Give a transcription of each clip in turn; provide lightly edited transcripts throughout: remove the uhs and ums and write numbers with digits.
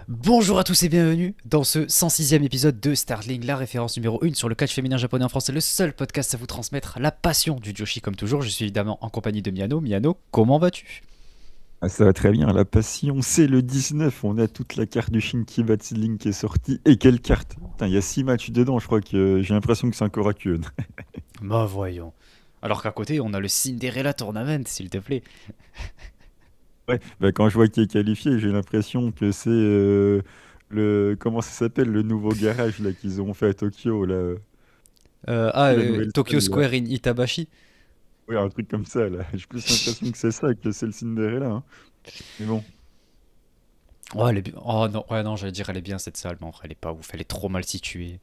Bonjour à tous et bienvenue dans ce 106e épisode de Startling, la référence numéro 1 sur le catch féminin japonais en France. C'est le seul podcast à vous transmettre la passion du Joshi comme toujours. Je suis évidemment en compagnie de Miano. Miano, comment vas-tu? Ah, ça va très bien, la passion, c'est le 19. On a toute la carte du Shinkiba Link qui est sortie. Et quelle carte! Putain, il y a 6 matchs dedans, je crois que j'ai l'impression que c'est un Korakuen. Bah voyons. Alors qu'à côté, on a le Cinderella Tournament, s'il te plaît. Ouais, bah, quand je vois qui est qualifié, j'ai l'impression que c'est comment ça s'appelle, le nouveau garage là qu'ils ont fait à Tokyo, là. La nouvelle Tokyo salle, là. Square in Itabashi. Oui, un truc comme ça, là. J'ai plus l'impression que c'est ça, que c'est le Cinderella, hein. Mais bon. Oh, elle est bien. Oh non, ouais, non, j'allais dire elle est bien cette salle, mais en vrai, elle est pas ouf. Elle est trop mal située.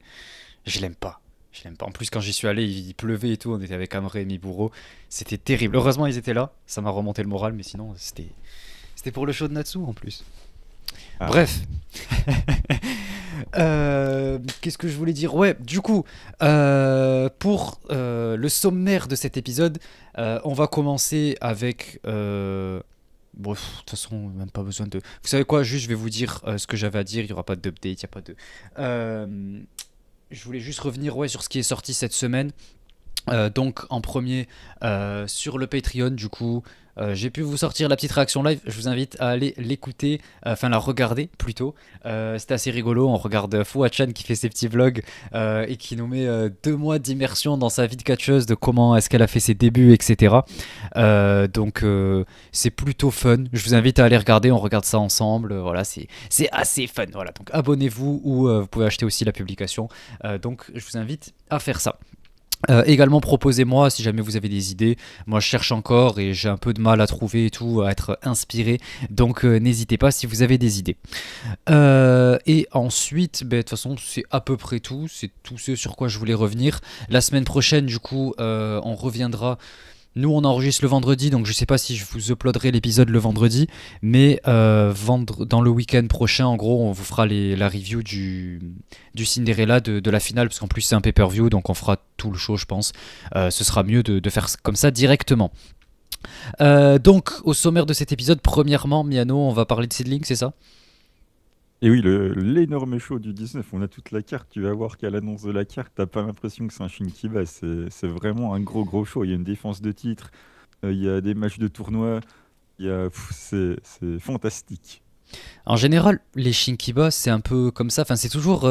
Je l'aime pas. Je l'aime pas. En plus, quand j'y suis allé, il pleuvait et tout. On était avec Amré et Miburo. C'était terrible. Heureusement, ils étaient là. Ça m'a remonté le moral, mais sinon, c'était pour le show de Natsu en plus. Ah, Bref. Qu'est-ce que je voulais dire? Ouais, du coup, pour le sommaire de cet épisode, on va commencer avec. Bon, de toute façon, même pas besoin de. Vous savez quoi? Juste, je vais vous dire ce que j'avais à dire. Il n'y aura pas d'update, il n'y a pas de. Je voulais juste revenir ouais, sur ce qui est sorti cette semaine. Donc en premier sur le Patreon du coup j'ai pu vous sortir la petite réaction live. Je vous invite à aller l'écouter, enfin la regarder plutôt. C'était assez rigolo. On regarde Fouachan qui fait ses petits vlogs et qui nous met 2 mois d'immersion dans sa vie de catcheuse, de comment est-ce qu'elle a fait ses débuts, etc. Donc c'est plutôt fun. Je vous invite à aller regarder. On regarde ça ensemble. Voilà, c'est assez fun. Voilà, donc abonnez-vous ou vous pouvez acheter aussi la publication. Donc je vous invite à faire ça. Également proposez-moi si jamais vous avez des idées. Moi je cherche encore et j'ai un peu de mal à trouver et tout, à être inspiré. Donc n'hésitez pas si vous avez des idées. Et ensuite, ben, de toute façon c'est à peu près tout. C'est tout ce sur quoi je voulais revenir. La semaine prochaine du coup on reviendra. Nous, on enregistre le vendredi, donc je sais pas si je vous uploaderai l'épisode le vendredi, mais dans le week-end prochain, en gros, on vous fera la review du Cinderella de la finale, parce qu'en plus c'est un pay-per-view, donc on fera tout le show, je pense. Ce sera mieux de faire comme ça directement. Donc, au sommaire de cet épisode, premièrement, Miano, on va parler de Seedling, c'est ça? et oui, l'énorme show du 19, on a toute la carte. Tu vas voir qu'à l'annonce de la carte, t'as pas l'impression que c'est un Shinkiba. C'est vraiment un gros show. Il y a une défense de titre, il y a des matchs de tournoi, c'est fantastique. En général, les Shinkiba, c'est un peu comme ça, enfin c'est toujours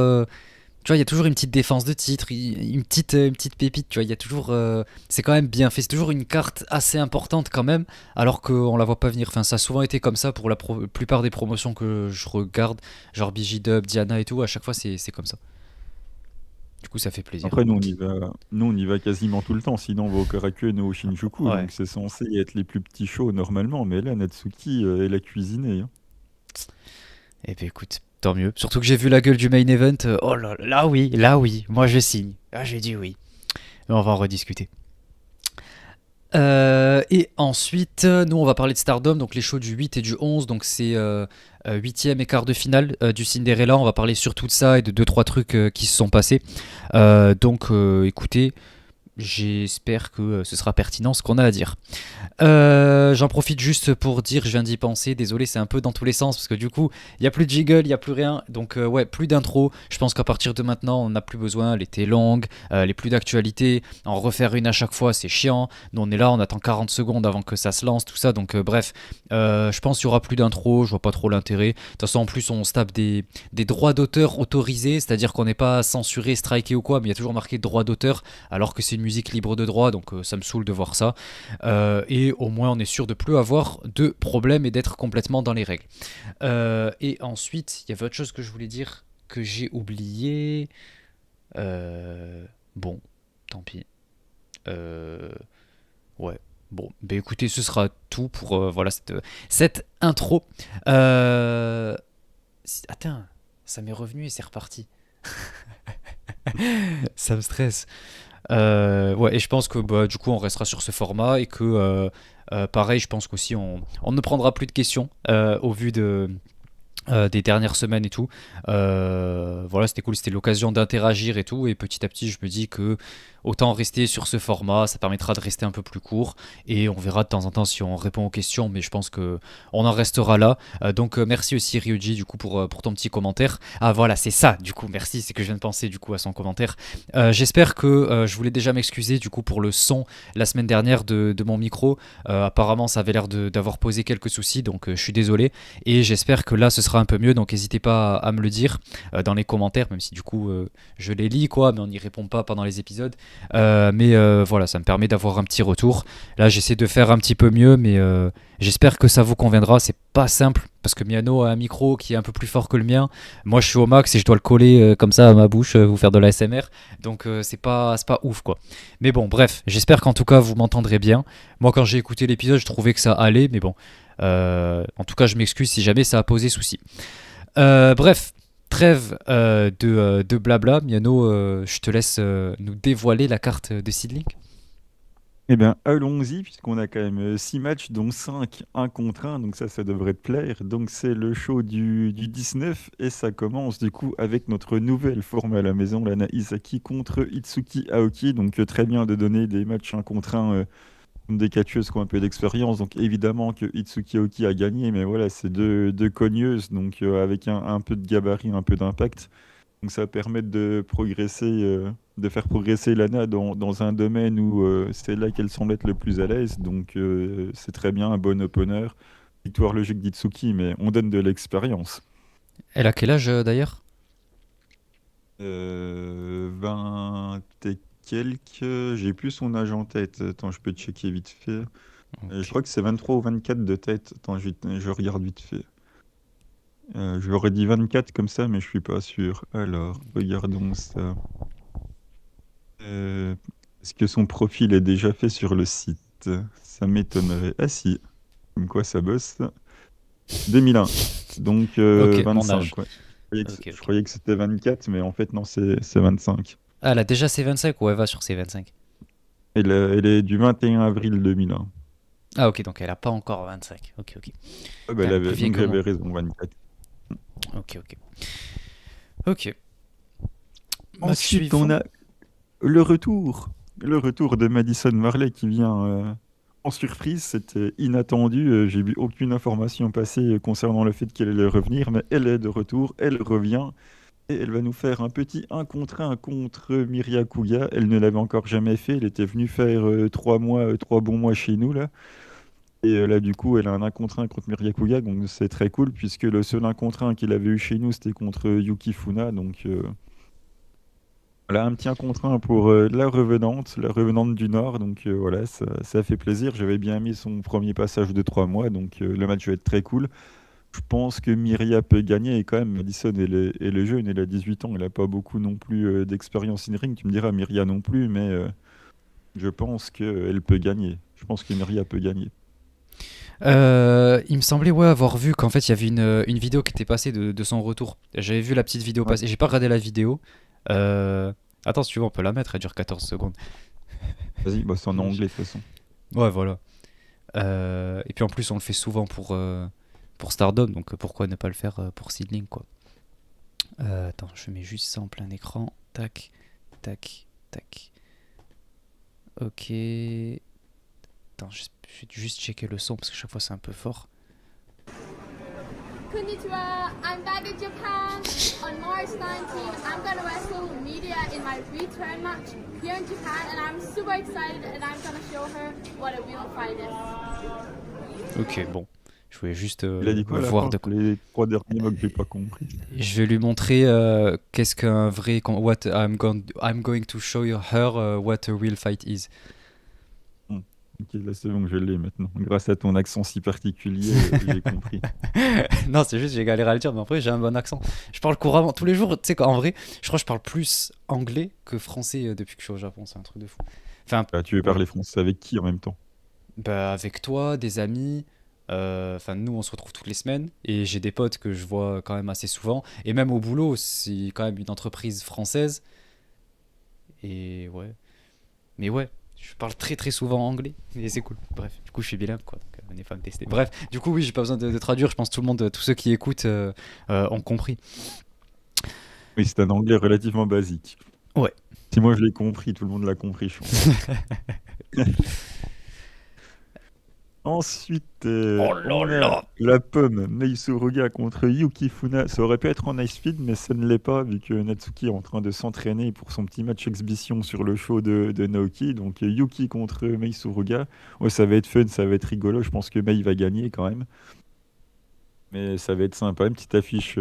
tu vois, il y a toujours une petite défense de titre, une petite pépite, tu vois, il y a toujours. C'est quand même bien fait, c'est toujours une carte assez importante quand même, alors qu'on la voit pas venir. Enfin, ça a souvent été comme ça pour la plupart des promotions que je regarde, genre BG-Dub, Diana et tout, à chaque fois c'est comme ça. Du coup, ça fait plaisir. Après, nous, on y va quasiment tout le temps. Sinon, on va au Karakuen ou au Shinjuku. Ouais. Donc, c'est censé être les plus petits shows normalement. Mais là, Natsuki, elle a cuisiné, hein. Et ben écoute, tant mieux. Surtout que j'ai vu la gueule du main event. Oh là oui, moi je signe. Ah, j'ai dit oui. Mais on va en rediscuter. Et ensuite, nous, on va parler de Stardom, donc les shows du 8 et du 11. Donc, c'est 8e et quart de finale du Cinderella. On va parler surtout de ça et de deux trois trucs qui se sont passés. Donc, écoutez, j'espère que ce sera pertinent ce qu'on a à dire. J'en profite juste pour dire, je viens d'y penser, désolé, c'est un peu dans tous les sens parce que du coup, il n'y a plus de jiggle, il n'y a plus rien. Donc, ouais, plus d'intro. Je pense qu'à partir de maintenant, on n'a plus besoin. L'été longue, les plus d'actualité. En refaire une à chaque fois, c'est chiant. Nous, on est là, on attend 40 secondes avant que ça se lance, tout ça. Donc, bref, je pense qu'il y aura plus d'intro. Je vois pas trop l'intérêt. De toute façon, en plus, on se tape des droits d'auteur autorisés, c'est-à-dire qu'on n'est pas censuré, striké ou quoi, mais il y a toujours marqué droit d'auteur alors que c'est une musique libre de droit. Donc, ça me saoule de voir ça. Et au moins on est sûr de plus avoir de problèmes et d'être complètement dans les règles. Et ensuite, il y avait autre chose que je voulais dire que j'ai oublié. Bon, tant pis. Euh, ouais. Bon, bah écoutez, ce sera tout pour voilà cette intro. Euh, Attends, ça m'est revenu et c'est reparti. Ça me stresse. Ouais, et je pense que bah, du coup on restera sur ce format et que pareil, je pense qu'aussi on ne prendra plus de questions au vu des dernières semaines et tout. Voilà, c'était cool, c'était l'occasion d'interagir et tout. Et petit à petit, je me dis que autant rester sur ce format, ça permettra de rester un peu plus court. Et on verra de temps en temps si on répond aux questions, mais je pense que on en restera là. Donc merci aussi Ryuji du coup pour ton petit commentaire. Ah voilà, c'est ça du coup, merci, c'est que je viens de penser du coup à son commentaire. J'espère que je voulais déjà m'excuser du coup pour le son la semaine dernière de mon micro. Apparemment, ça avait l'air d'avoir posé quelques soucis, donc je suis désolé. Et j'espère que là ce sera un peu mieux, donc n'hésitez pas à me le dire dans les commentaires, même si du coup je les lis quoi, mais on n'y répond pas pendant les épisodes. Mais voilà, ça me permet d'avoir un petit retour. Là j'essaie de faire un petit peu mieux, mais j'espère que ça vous conviendra. C'est pas simple parce que Miano a un micro qui est un peu plus fort que le mien. Moi je suis au max et je dois le coller comme ça à ma bouche, vous faire de la l'ASMR. Donc c'est pas ouf quoi. Mais bon, bref, j'espère qu'en tout cas vous m'entendrez bien. Moi quand j'ai écouté l'épisode, je trouvais que ça allait, mais bon. En tout cas, je m'excuse si jamais ça a posé souci. Bref, trêve de blabla. Miano, je te laisse nous dévoiler la carte de Seedlink. Eh bien, allons-y, puisqu'on a quand même 6 matchs, dont 5 1 contre 1, donc ça devrait te plaire. Donc c'est le show du 19, et ça commence du coup avec notre nouvelle forme à la maison, Lana Isaki contre Itsuki Aoki. Donc très bien de donner des matchs 1 contre 1 contre des catcheuses qui ont un peu d'expérience. Donc évidemment que Itsuki Aoki a gagné, mais voilà, c'est deux cogneuses, donc avec un peu de gabarit, un peu d'impact. Donc ça va permettre de progresser, de faire progresser Lana dans un domaine où c'est là qu'elle semble être le plus à l'aise. Donc c'est très bien, un bon opener. Victoire logique d'Itsuki, mais on donne de l'expérience. Elle a quel âge d'ailleurs? 20 et quelques, j'ai plus son âge en tête. Attends, je peux checker vite fait. Je Ok. crois que c'est 23 ou 24 de tête. Attends, je regarde vite fait. J'aurais dit 24 comme ça, mais je suis pas sûr. Alors, regardons ça. Euh, Est-ce que son profil est déjà fait sur le site? Ça m'étonnerait. Ah si, comme quoi ça bosse. 2001, donc Ok, mon âge. 25, ouais. Ok, Je ok. croyais que c'était 24, mais en fait non, c'est 25. Ah, elle a déjà ses 25 ou elle va sur ses 25? Elle est du 21 avril 2001. Ah, ok, donc elle a pas encore 25. Ok, ok. Ah, bah, Putain, elle est plus vieille donc que moi. j'avais raison, 24. Ok, ok. Ok. Match Ensuite, on suivant. a le retour. Le retour de Madison Marley qui vient en surprise. C'était inattendu. J'ai vu aucune information passer concernant le fait qu'elle allait revenir, mais elle est de retour. Elle revient et elle va nous faire un petit 1 contre 1 contre Miria Kuya. Elle ne l'avait encore jamais fait. Elle était venue faire 3 mois, 3 bons mois chez nous là. Et là, du coup, elle a un 1 contre 1 contre Miria Kuya. Donc c'est très cool puisque le seul 1 contre 1 qu'il avait eu chez nous, c'était contre Yuki Funa. Donc voilà, un petit 1 contre 1 pour la revenante du Nord. Donc voilà, ça fait plaisir. J'avais bien aimé son premier passage de 3 mois. Donc le match va être très cool. Je pense que Myria peut gagner. Et quand même, Madison, elle est jeune. Elle a 18 ans. Elle n'a pas beaucoup non plus d'expérience in ring. Tu me diras, Myria non plus. Mais je pense qu'elle peut gagner. Je pense que Myria peut gagner. Il me semblait ouais avoir vu qu'en fait il y avait une vidéo qui était passée de son retour. J'avais vu la petite vidéo Ouais, passer. J'ai pas regardé la vidéo. Euh, Attends, si tu veux, on peut la mettre. Elle dure 14 secondes. vas-y, bah, c'est en anglais de toute façon. Ouais, voilà. Et puis en plus, on le fait souvent pour Stardom, donc pourquoi ne pas le faire pour Seedling, quoi. Attends, je mets juste ça en plein écran. Tac, tac, tac. Ok. Attends, je vais juste checker le son parce que chaque fois c'est un peu fort. Konnichiwa, I'm back in Japan. On March 19th, I'm gonna wrestle Media in my return match here in Japan, and I'm super excited, and I'm gonna show her what a real fight is. Ok, bon. Je voulais juste Il a dit quoi à la voir fin de pour quoi. les 3 derniers mots que j'ai pas compris? Je vais lui montrer qu'est-ce qu'un vrai. What I'm going to show her what a real fight is. Hmm. Ok, là c'est bon, je l'ai maintenant. Grâce à ton accent si particulier, j'ai compris. Non, c'est juste j'ai galéré à le dire, mais après j'ai un bon accent. Je parle couramment tous les jours. Tu sais qu'en vrai, je crois que je parle plus anglais que français depuis que je suis au Japon. C'est un truc de fou. Enfin, Ah, tu veux ouais. parler français avec qui en même temps? Bah, avec toi, des amis. Enfin, nous, on se retrouve toutes les semaines et j'ai des potes que je vois quand même assez souvent. Et même au boulot, c'est quand même une entreprise française. Et ouais. Mais ouais, je parle très très souvent anglais. Et c'est cool. Bref, du coup, je suis bilingue quoi. Donc, connais pas me tester. Bref, du coup, oui, j'ai pas besoin de traduire. Je pense que tout le monde, tous ceux qui écoutent ont compris. Oui, c'est un anglais relativement basique. Ouais. Si moi je l'ai compris, tout le monde l'a compris, je pense. Ensuite, Oh là on a là. la pomme Mei Suruga contre Yuki Funa. Ça aurait pu être en ice feed, mais ça ne l'est pas, vu que Natsuki est en train de s'entraîner pour son petit match exhibition sur le show de Naoki. Donc Yuki contre Mei Suruga. Ouais, ça va être fun, ça va être rigolo. Je pense que Mei va gagner quand même. Mais ça va être sympa. Une petite affiche.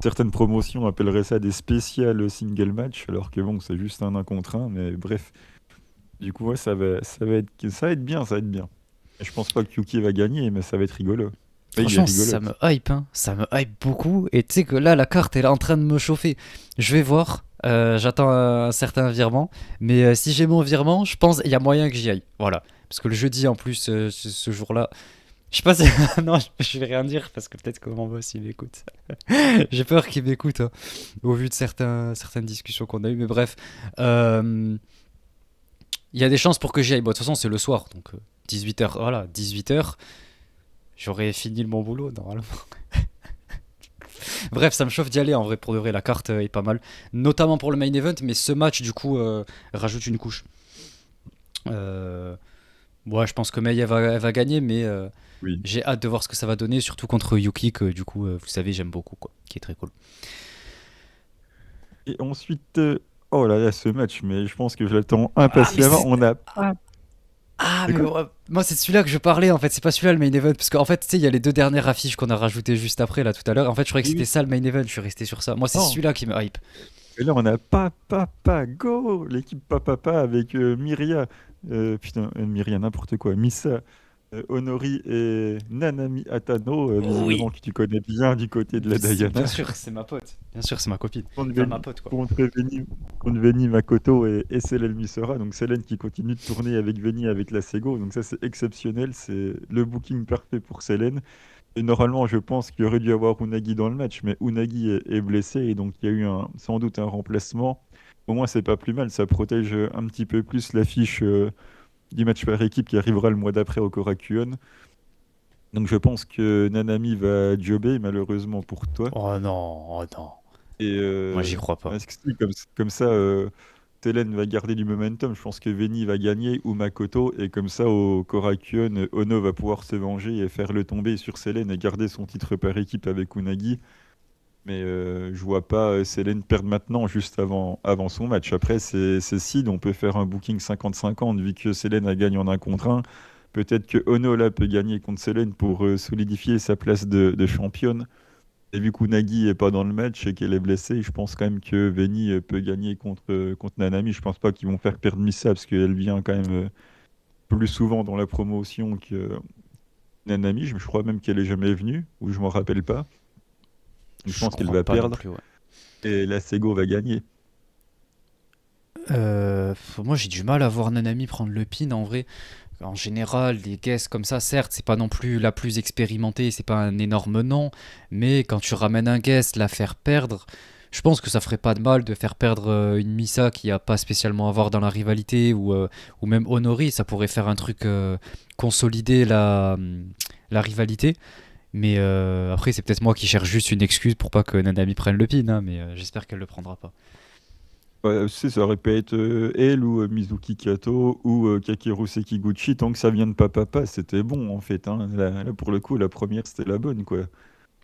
Certaines promotions appelleraient ça des spéciales single match, alors que bon, c'est juste un contre un. Mais bref, du coup, ouais, ça va être bien, ça va être bien. Et je pense pas que Yuki va gagner, mais ça va être rigolo. Mais il est Franchement, ça me rigolote. hype, hein. Ça me hype beaucoup. Et tu sais que là, la carte, elle est en train de me chauffer. Je vais voir. J'attends un certain virement. Mais si j'ai mon virement, je pense qu'il y a moyen que j'y aille. Voilà. Parce que le jeudi, en plus, ce jour-là. Je sais pas si. Non, je vais rien dire parce que peut-être que mon boss il m'écoute. J'ai peur qu'il m'écoute, hein, au vu de certaines discussions qu'on a eues. Mais bref. Il y a des chances pour que j'y aille. Bon, de toute façon, c'est le soir. Donc 18h. Voilà, 18h. J'aurais fini mon boulot normalement. Bref, ça me chauffe d'y aller en vrai. Pour de vrai, la carte est pas mal. Notamment pour le main event. Mais ce match, du coup, rajoute une couche. Euh, Ouais, je pense que Mei elle va gagner. Mais Oui. j'ai hâte de voir ce que ça va donner. Surtout contre Yuki, que du coup, vous savez, j'aime beaucoup. Quoi, qui est très cool. Et ensuite, oh là là, ce match, mais je pense que je l'attends Ah, mais impatiemment. c'est. On a pas. Ah, C'est mais quoi? ouais, moi, c'est de celui-là que je parlais en fait. C'est pas celui-là le main event. Parce qu'en fait, tu sais, il y a les deux dernières affiches qu'on a rajoutées juste après, là, tout à l'heure. En fait, je croyais que Oui, c'était oui. ça le main event. Je suis resté sur ça. Moi, c'est Non. celui-là qui me hype. Et là, on a Go! L'équipe Papa avec Myria. Putain, Myria, n'importe quoi. Misa, Honori et Nanami Atano, Oui. visiblement que tu connais bien du côté de la Bien Diana. sûr, c'est ma pote. Bien sûr, c'est ma copine. Contre Enfin, ma Veni, pote, quoi. contre Veni Makoto et Selene Misora. Donc Selene qui continue de tourner avec Veni avec la Sego. Donc ça, c'est exceptionnel. C'est le booking parfait pour Selene. Et normalement, je pense qu'il aurait dû avoir Unagi dans le match, mais Unagi est blessé et donc il y a eu sans doute un remplacement. Au moins, c'est pas plus mal, ça protège un petit peu plus l'affiche du match par équipe qui arrivera le mois d'après au Korakuen. Donc je pense que Nanami va jobber, malheureusement pour toi. Oh non, oh non. Et Moi, j'y crois pas. parce que si, comme ça, Telen va garder du momentum. Je pense que Veni va gagner ou Makoto. Et comme ça, au Korakuen, Ono va pouvoir se venger et faire le tomber sur Selene et garder son titre par équipe avec Unagi. Mais je vois pas Selene perdre maintenant, juste avant son match. Après, c'est Sid, on peut faire un booking 50-50, vu que Selene a gagné en un contre un. Peut-être que Ono là peut gagner contre Selene pour solidifier sa place de championne. Et vu qu'Unagi est pas dans le match et qu'elle est blessée, je pense quand même que Veni peut gagner contre Nanami. Je pense pas qu'ils vont faire perdre Missa parce qu'elle vient quand même plus souvent dans la promotion que Nanami. Je crois même qu'elle est jamais venue, ou je m'en rappelle pas. Donc je Je pense qu'elle crois va pas non perdre plus, ouais. et la Sego va gagner. Moi, j'ai du mal à voir Nanami prendre le pin en vrai. En général, les guests comme ça, certes, c'est pas non plus la plus expérimentée, c'est pas un énorme nom, mais quand tu ramènes un guest, la faire perdre, je pense que ça ferait pas de mal de faire perdre une Misa qui a pas spécialement à voir dans la rivalité ou même Honori, ça pourrait faire un truc consolider la rivalité. Mais après, c'est peut-être moi qui cherche juste une excuse pour pas que Nanami prenne le pin, hein, mais j'espère qu'elle le prendra pas. Ouais, tu sais, ça aurait pu être elle ou Mizuki Kato ou Kakeru Sekiguchi. Tant que ça vient de Papa, c'était bon en fait, hein. Là, pour le coup, la première, c'était la bonne, quoi.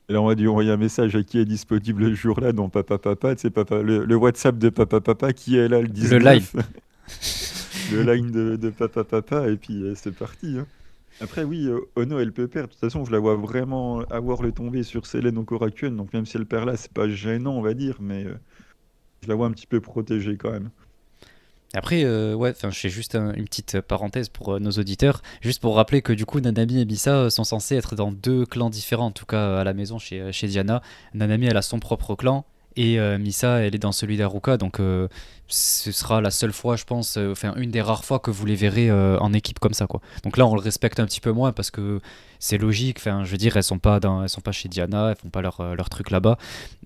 Et là, on a dû envoyer un message à qui est disponible le jour-là dans Papa, tu sais, le WhatsApp de Papa, qui est là le Le line. 19, le line de Papa, et puis c'est parti, hein. Après, oui, Ono, elle peut perdre. De toute façon, je la vois vraiment avoir le tombé sur Selene au Korakuen. Donc, même si elle perd là, c'est pas gênant, on va dire, mais je la vois un petit peu protégée quand même. Après, ouais, enfin, je fais juste une petite parenthèse pour nos auditeurs, juste pour rappeler que du coup, Nanami et Misa sont censés être dans deux clans différents, en tout cas à la maison chez Diana. Nanami, elle a son propre clan, et Misa, elle est dans celui d'Haruka, donc ce sera la seule fois, je pense, enfin, une des rares fois que vous les verrez en équipe comme ça, quoi. Donc là, on le respecte un petit peu moins parce que c'est logique, enfin, je veux dire, elles sont pas chez Diana, elles font pas leur truc là-bas,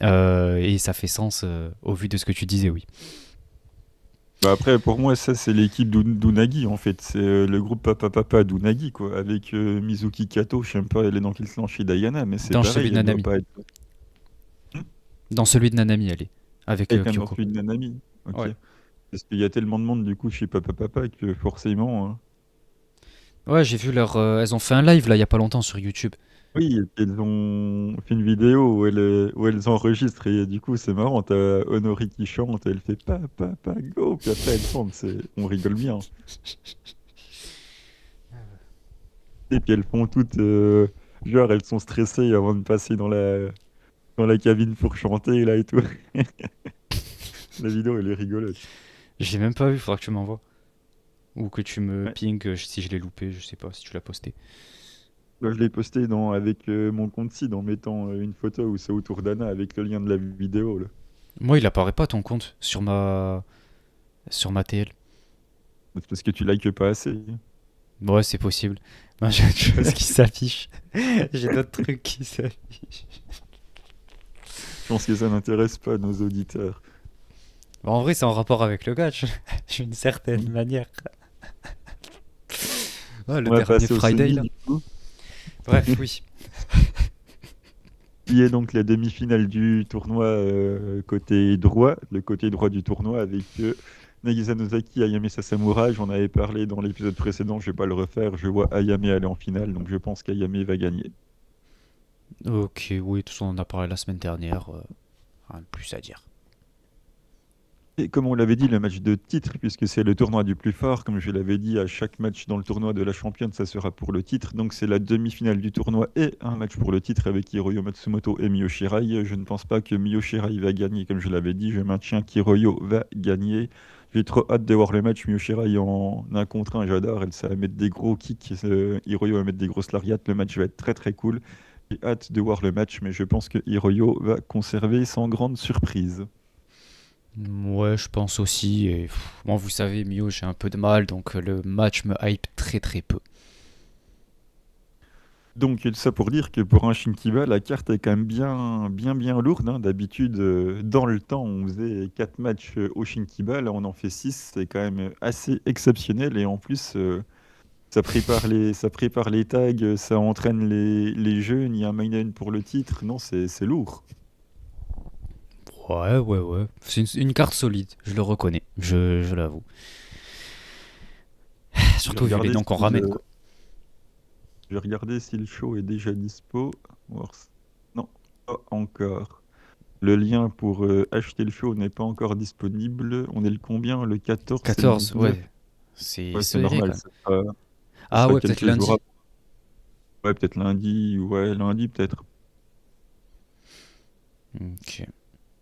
et ça fait sens au vu de ce que tu disais, oui. Bah après, pour moi, ça, c'est l'équipe d'Unagi, en fait. C'est le groupe Papa Papa d'Unagi, quoi. Avec Mizuki Kato, je sais même pas, elle est dans quel clan chez Diana, mais c'est Dans celui pareil, de elle doit Nanami. pas être. Hmm. Dans celui de Nanami, elle est. Avec Quelqu'un dans Kyoko. celui de Nanami. Ok. Ouais. Parce qu'il y a tellement de monde, du coup, chez Papa Papa que forcément. Ouais, j'ai vu leur. Elles ont fait un live là, il y a pas longtemps sur YouTube. Oui, et puis elles ont fait une vidéo où elles enregistrent et du coup c'est marrant, t'as Honori qui chante, elle fait pa go, puis après elle chante, on rigole bien. Et puis elles font toutes, genre elles sont stressées avant de passer dans la cabine pour chanter là et tout. La vidéo elle est rigolote. J'ai même pas vu, faudra que tu m'envoies. Ou que tu me Ouais. ping si je l'ai loupé, je sais pas si tu l'as posté. Là, je l'ai posté avec mon compte Seed en mettant une photo où c'est autour d'Anna avec le lien de la vidéo là. Moi, il apparaît pas ton compte sur ma TL. C'est parce que tu likes pas assez. Ouais, c'est possible. Moi, j'ai autre chose qui s'affiche. J'ai d'autres trucs qui s'affichent. Je pense que ça n'intéresse pas nos auditeurs. Bon, en vrai, c'est en rapport avec le gars, d'une certaine manière. Ouais, le On va dernier passer au Friday, semi là. du coup. Bref, oui. Qui est donc la demi-finale du tournoi côté droit, le côté droit du tournoi avec Nagisa Nozaki, Ayame Sasamura. J'en avais parlé dans l'épisode précédent, je vais pas le refaire. Je vois Ayame aller en finale, donc je pense qu'Ayame va gagner. Ok, oui, tout ça, on en a parlé la semaine dernière. Rien de plus à dire. Et comme on l'avait dit, le match de titre, puisque c'est le tournoi du plus fort, comme je l'avais dit, à chaque match dans le tournoi de la championne, ça sera pour le titre. Donc c'est la demi-finale du tournoi et un match pour le titre avec Hiroyo Matsumoto et Miyo Shirai. Je ne pense pas que Miyo Shirai va gagner, comme je l'avais dit. Je maintiens qu'Hiroyo va gagner. J'ai trop hâte de voir le match. Miyo Shirai en un contre un, j'adore. Elle sait mettre des gros kicks. Hiroyo va mettre des grosses lariats. Le match va être très très cool. J'ai hâte de voir le match, mais je pense que Hiroyo va conserver sans grande surprise. Ouais, je pense aussi. Et moi, vous savez, Mio, j'ai un peu de mal, donc le match me hype très très peu. Donc, ça pour dire que pour un Shinkiba, la carte est quand même bien lourde, hein. D'habitude, dans le temps, on faisait 4 matchs au Shinkiba. Là, on en fait 6. C'est quand même assez exceptionnel. Et en plus, ça prépare les tags, ça entraîne les jeunes. Il y a un main event pour le titre. Non, c'est lourd. Ouais, ouais, ouais. C'est une carte solide, je le reconnais, je l'avoue. Je vais Surtout vu les regarder noms qu'on si ramène, quoi. je vais regarder si le show est déjà dispo. Non, pas encore. Le lien pour acheter le show n'est pas encore disponible. On est le combien? Le 14, c'est le 14, 19? ouais. C'est Ouais, c'est serré quand normal. même. Ça Ah sera ouais, peut-être quelques jours lundi. après. Ouais, peut-être lundi. Ouais, lundi peut-être. Ok.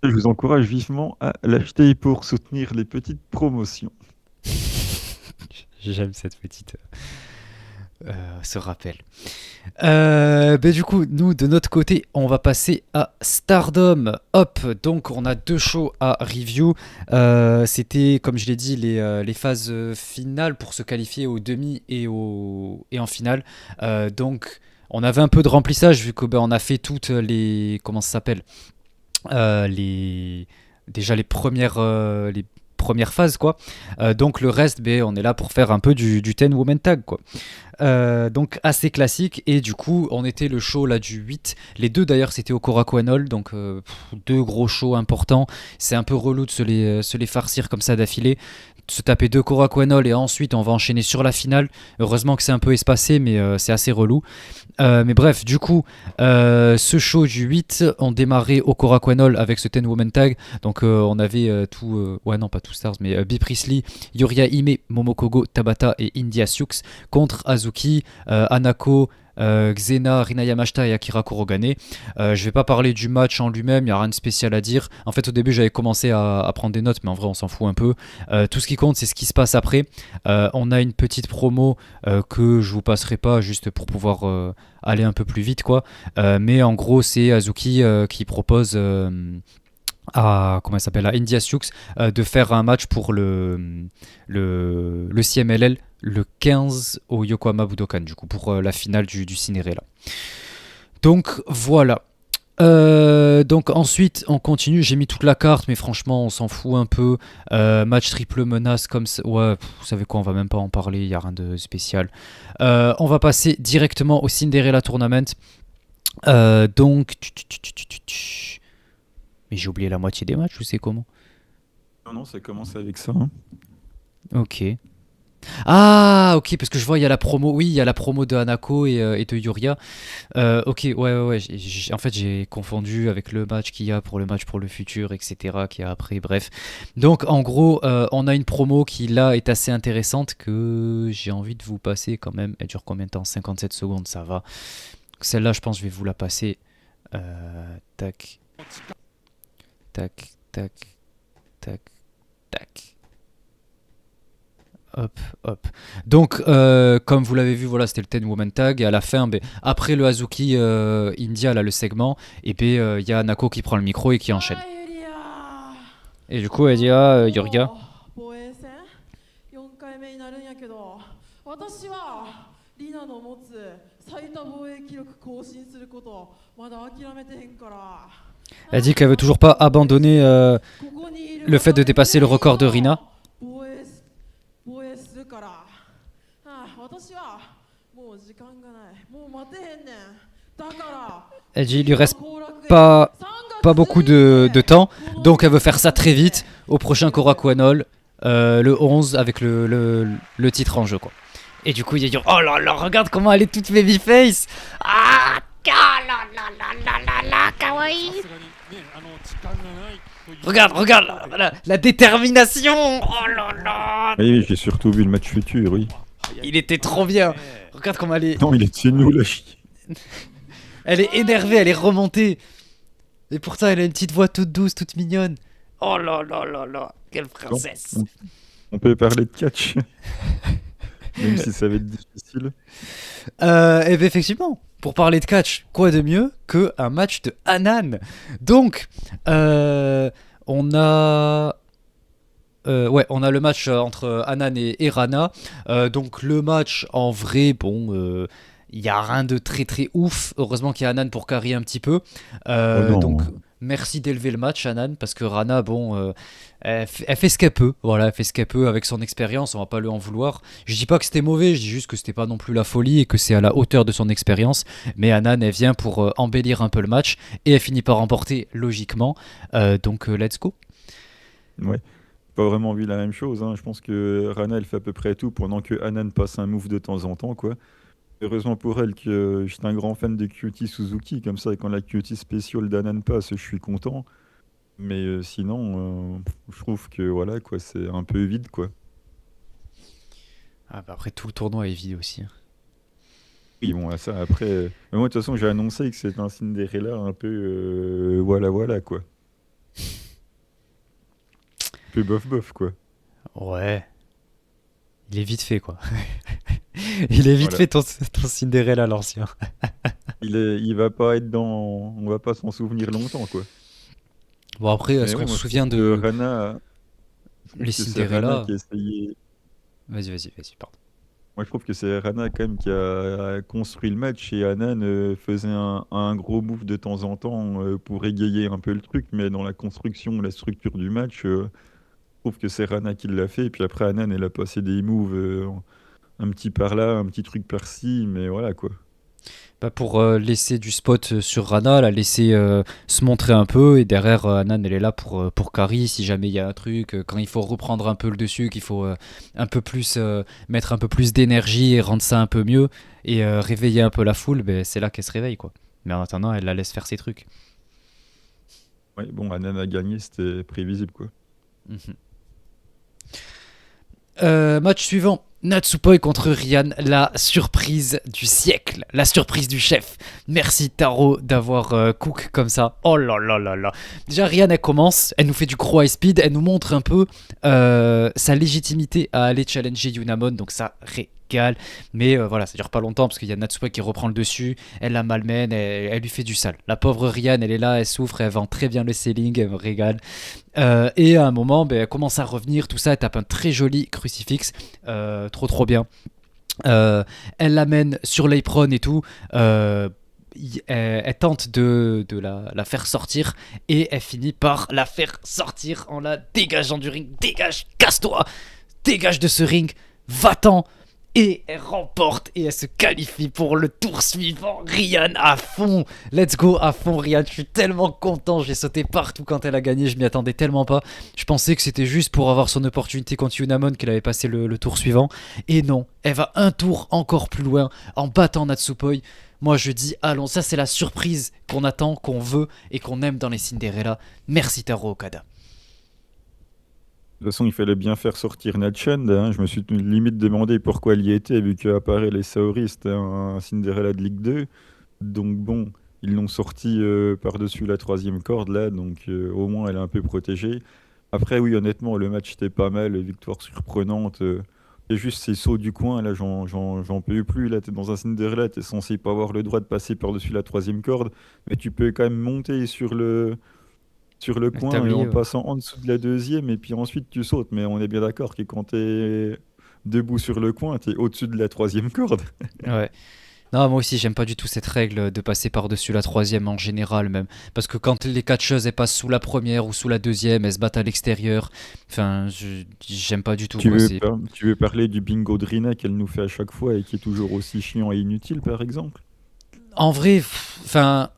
Je vous encourage vivement à l'acheter pour soutenir les petites promotions. J'aime cette petite ce rappel. Du coup, nous de notre côté, on va passer à Stardom. Hop, donc on a deux shows à review. C'était, comme je l'ai dit, les phases finales pour se qualifier aux demi et en finale. Donc, on avait un peu de remplissage vu que on a fait toutes les comment ça s'appelle les déjà les premières phases quoi. Donc le reste, on est là pour faire un peu du 10 women tag quoi. Donc assez classique et du coup on était le show là du 8, les deux d'ailleurs c'était au Korakuen, donc deux gros shows importants. C'est un peu relou de se les farcir comme ça d'affilée, de se taper deux Korakuen et ensuite on va enchaîner sur la finale. Heureusement que c'est un peu espacé mais c'est assez relou. Mais bref, du coup, ce show du 8, on démarrait au Korakuen avec ce 10 Women Tag. Donc on avait ouais non pas tout Stars, mais Bea Priestley, Yuria Hime, Momokogo, Tabata et India Sioux contre Azuki, Hanako, Xena, Rina Yamashita et Akira Kurogane. Je vais pas parler du match en lui-même, il n'y a rien de spécial à dire. En fait, au début, j'avais commencé à prendre des notes, mais en vrai, on s'en fout un peu. Tout ce qui compte, c'est ce qui se passe après. On a une petite promo que je vous passerai pas, juste pour pouvoir aller un peu plus vite, quoi. Mais en gros, c'est Azuki qui propose à comment elle s'appelle, à India Sioux de faire un match pour le CMLL le 15 au Yokohama Budokan, du coup pour la finale du Cinderella. Donc voilà. Donc ensuite on continue, j'ai mis toute la carte mais franchement on s'en fout un peu. Match triple menace comme ça, ouais, vous savez quoi, on va même pas en parler, il y a rien de spécial. On va passer directement au Cinderella Tournament. Donc mais j'ai oublié la moitié des matchs, ou c'est comment? Non, ça commence avec ça. Hein. Ok. Ah, ok, parce que je vois, il y a la promo. Oui, il y a la promo de Hanako et de Yuria. Ok, ouais. En fait, j'ai confondu avec le match qu'il y a pour le match pour le futur, etc. Qu'il y a après, bref. Donc, en gros, on a une promo qui, là, est assez intéressante que j'ai envie de vous passer quand même. Elle dure combien de temps? 57 secondes, ça va. Celle-là, je pense que je vais vous la passer. Tac, tac, tac, tac, tac. Hop. Donc, comme vous l'avez vu, voilà, c'était le 10 Woman Tag. Et à la fin, après le Hazuki India, là, le segment, et puis il y a Nako qui prend le micro et qui enchaîne. Et du coup, elle dit Yuria. 4回目になるんやけど、私はリナの持つ最多防衛記録更新することまだ諦めてへんから。Elle dit qu'elle veut toujours pas abandonner le fait de dépasser le record de Rina. 防衛するから。私はもう時間がない。もう待てへんねん。だから。Elle dit il lui reste pas beaucoup de temps, donc elle veut faire ça très vite au prochain Korakuen Hall, le 11 avec le titre en jeu quoi. Et du coup il dit oh là là, regarde comment elle est toute babyface. Ah là, kawaii. Regarde la détermination. Oh là là. Oui, j'ai surtout vu le match futur, oui. Il était trop bien. Regarde comment elle est. Non, il est chez nous, la chienne. Elle est énervée, elle est remontée. Et pourtant, elle a une petite voix toute douce, toute mignonne. Oh là là, quelle princesse. On peut parler de catch. Même si ça va être difficile. Et bien effectivement, pour parler de catch, quoi de mieux qu'un match de Hanan. Donc, on a le match entre Hanan et Rana. Donc le match, en vrai, bon, il n'y a rien de très très ouf. Heureusement qu'il y a Hanan pour carrer un petit peu. Donc merci d'élever le match, Hanan, parce que Rana, bon, elle fait ce qu'elle peut. Voilà, elle fait ce qu'elle peut avec son expérience. On va pas lui en vouloir. Je dis pas que c'était mauvais, je dis juste que c'était pas non plus la folie et que c'est à la hauteur de son expérience. Mais Hanan, elle vient pour embellir un peu le match et elle finit par remporter logiquement. Donc let's go. Ouais. Pas vraiment vu la même chose. Hein. Je pense que Rana, elle fait à peu près tout pendant que Hanan passe un move de temps en temps, quoi. Heureusement pour elle que j'étais un grand fan de Cutie Suzuki, comme ça, quand la Cutie spéciale d'Hanan passe, je suis content. Mais sinon, je trouve que voilà, quoi, c'est un peu vide, quoi. Ah bah après, tout le tournoi est vide aussi. Oui, bon, ça, après... Mais moi, de toute façon, j'ai annoncé que c'est un Cinderella un peu... voilà, quoi. Un peu bof, quoi. Ouais. Il est vite fait, quoi. Il est vite fait ton Cinderella, l'ancien. Il va pas être dans... On va pas s'en souvenir longtemps, quoi. Bon, après, est-ce qu'on se souvient de... Rana... Les Cinderella... Qui a essayé... Vas-y, pardon. Moi, je trouve que c'est Rana, quand même, qui a construit le match, et Hanan faisait un gros move de temps en temps pour égayer un peu le truc, mais dans la construction, la structure du match... je trouve que c'est Rana qui l'a fait, et puis après Hanan, elle a passé des moves un petit par là, un petit truc par-ci, mais voilà quoi. Bah pour laisser du spot sur Rana, la laisser se montrer un peu, et derrière Hanan, elle est là pour carry si jamais il y a un truc, quand il faut reprendre un peu le dessus, qu'il faut un peu plus mettre un peu plus d'énergie et rendre ça un peu mieux, et réveiller un peu la foule, bah, c'est là qu'elle se réveille quoi. Mais en attendant, elle la laisse faire ses trucs. Ouais, bon, Hanan a gagné, c'était prévisible quoi. Match suivant, Natsupoi contre Ryan, la surprise du siècle, la surprise du chef. Merci Taro d'avoir cook comme ça. Oh là là là là. Déjà Ryan, elle commence, elle nous fait du gros high speed, elle nous montre un peu sa légitimité à aller challenger Yunamon, donc ça régale. Mais voilà, ça dure pas longtemps parce qu'il y a Natsupoi qui reprend le dessus, elle la malmène, elle lui fait du sale. La pauvre Ryan, elle est là, elle souffre, elle vend très bien le selling, elle me régale. Et à un moment, elle commence à revenir, tout ça, elle tape un très joli crucifix, trop bien. Elle l'amène sur l'apron et tout. elle tente de la faire sortir et elle finit par la faire sortir en la dégageant du ring. Dégage, casse-toi, dégage de ce ring, va-t'en. Et elle remporte et elle se qualifie pour le tour suivant. Ryan à fond, let's go à fond Ryan, je suis tellement content, j'ai sauté partout quand elle a gagné, je m'y attendais tellement pas. Je pensais que c'était juste pour avoir son opportunité contre Yunamon qu'elle avait passé le tour suivant. Et non, elle va un tour encore plus loin en battant Natsupoi. Moi je dis allons, ça c'est la surprise qu'on attend, qu'on veut et qu'on aime dans les Cinderella. Merci Taro Okada. De toute façon, il fallait bien faire sortir Natchan. Hein. Je me suis limite demandé pourquoi elle y était, vu qu'apparaît les Saori, c'était un Cinderella de Ligue 2. Donc bon, ils l'ont sorti par-dessus la troisième corde, là, donc au moins elle est un peu protégée. Après, oui, honnêtement, le match était pas mal, victoire surprenante. Et juste ces sauts du coin, là, j'en peux plus. Là, t'es dans un Cinderella, t'es censé pas avoir le droit de passer par-dessus la troisième corde, mais tu peux quand même monter sur le Le coin tablier, en ouais. passant en dessous de la deuxième, et puis ensuite tu sautes. Mais on est bien d'accord que quand t'es debout sur le coin, t'es au-dessus de la troisième corde. Ouais. Non, moi aussi, j'aime pas du tout cette règle de passer par-dessus la troisième en général, même. Parce que quand les catcheuses elles passent sous la première ou sous la deuxième, elles se battent à l'extérieur. Enfin, j'aime pas du tout, Tu quoi. veux, tu veux parler du bingo de Rina qu'elle nous fait à chaque fois et qui est toujours aussi chiant et inutile, par exemple? En vrai, enfin,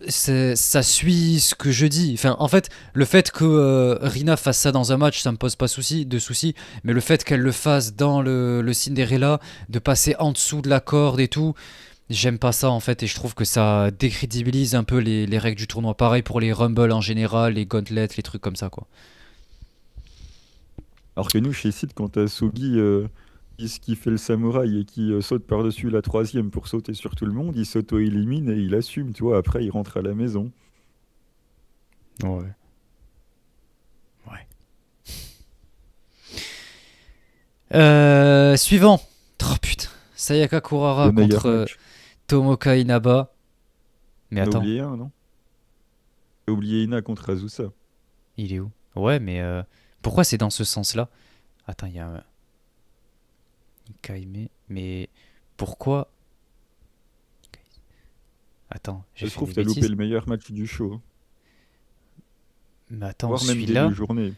ça suit ce que je dis. Enfin, en fait, le fait que Rina fasse ça dans un match, ça me pose pas de souci. Mais le fait qu'elle le fasse dans le Cinderella, de passer en dessous de la corde et tout, j'aime pas ça en fait. Et je trouve que ça décrédibilise un peu les règles du tournoi. Pareil pour les Rumble en général, les gauntlets, les trucs comme ça, quoi. Alors que nous, chez Sid, quand t'as Sugi qui fait le samouraï et qui saute par-dessus la troisième pour sauter sur tout le monde, il s'auto-élimine et il assume, tu vois. Après, il rentre à la maison. Ouais. Ouais. Suivant. Oh putain. Sayaka Kurara Le meilleur contre match. Tomoka Inaba. Mais On a attends, oublié un, non? T'as oublié Ina contre Azusa. il est où? Ouais, mais pourquoi c'est dans ce sens-là? Attends, il y a un Kaime. Mais pourquoi? Attends, j'ai Je fait trouve des que t'as loupé bêtises. le meilleur match du show. Hein. Mais attends, Voire même des deux celui-là. journées.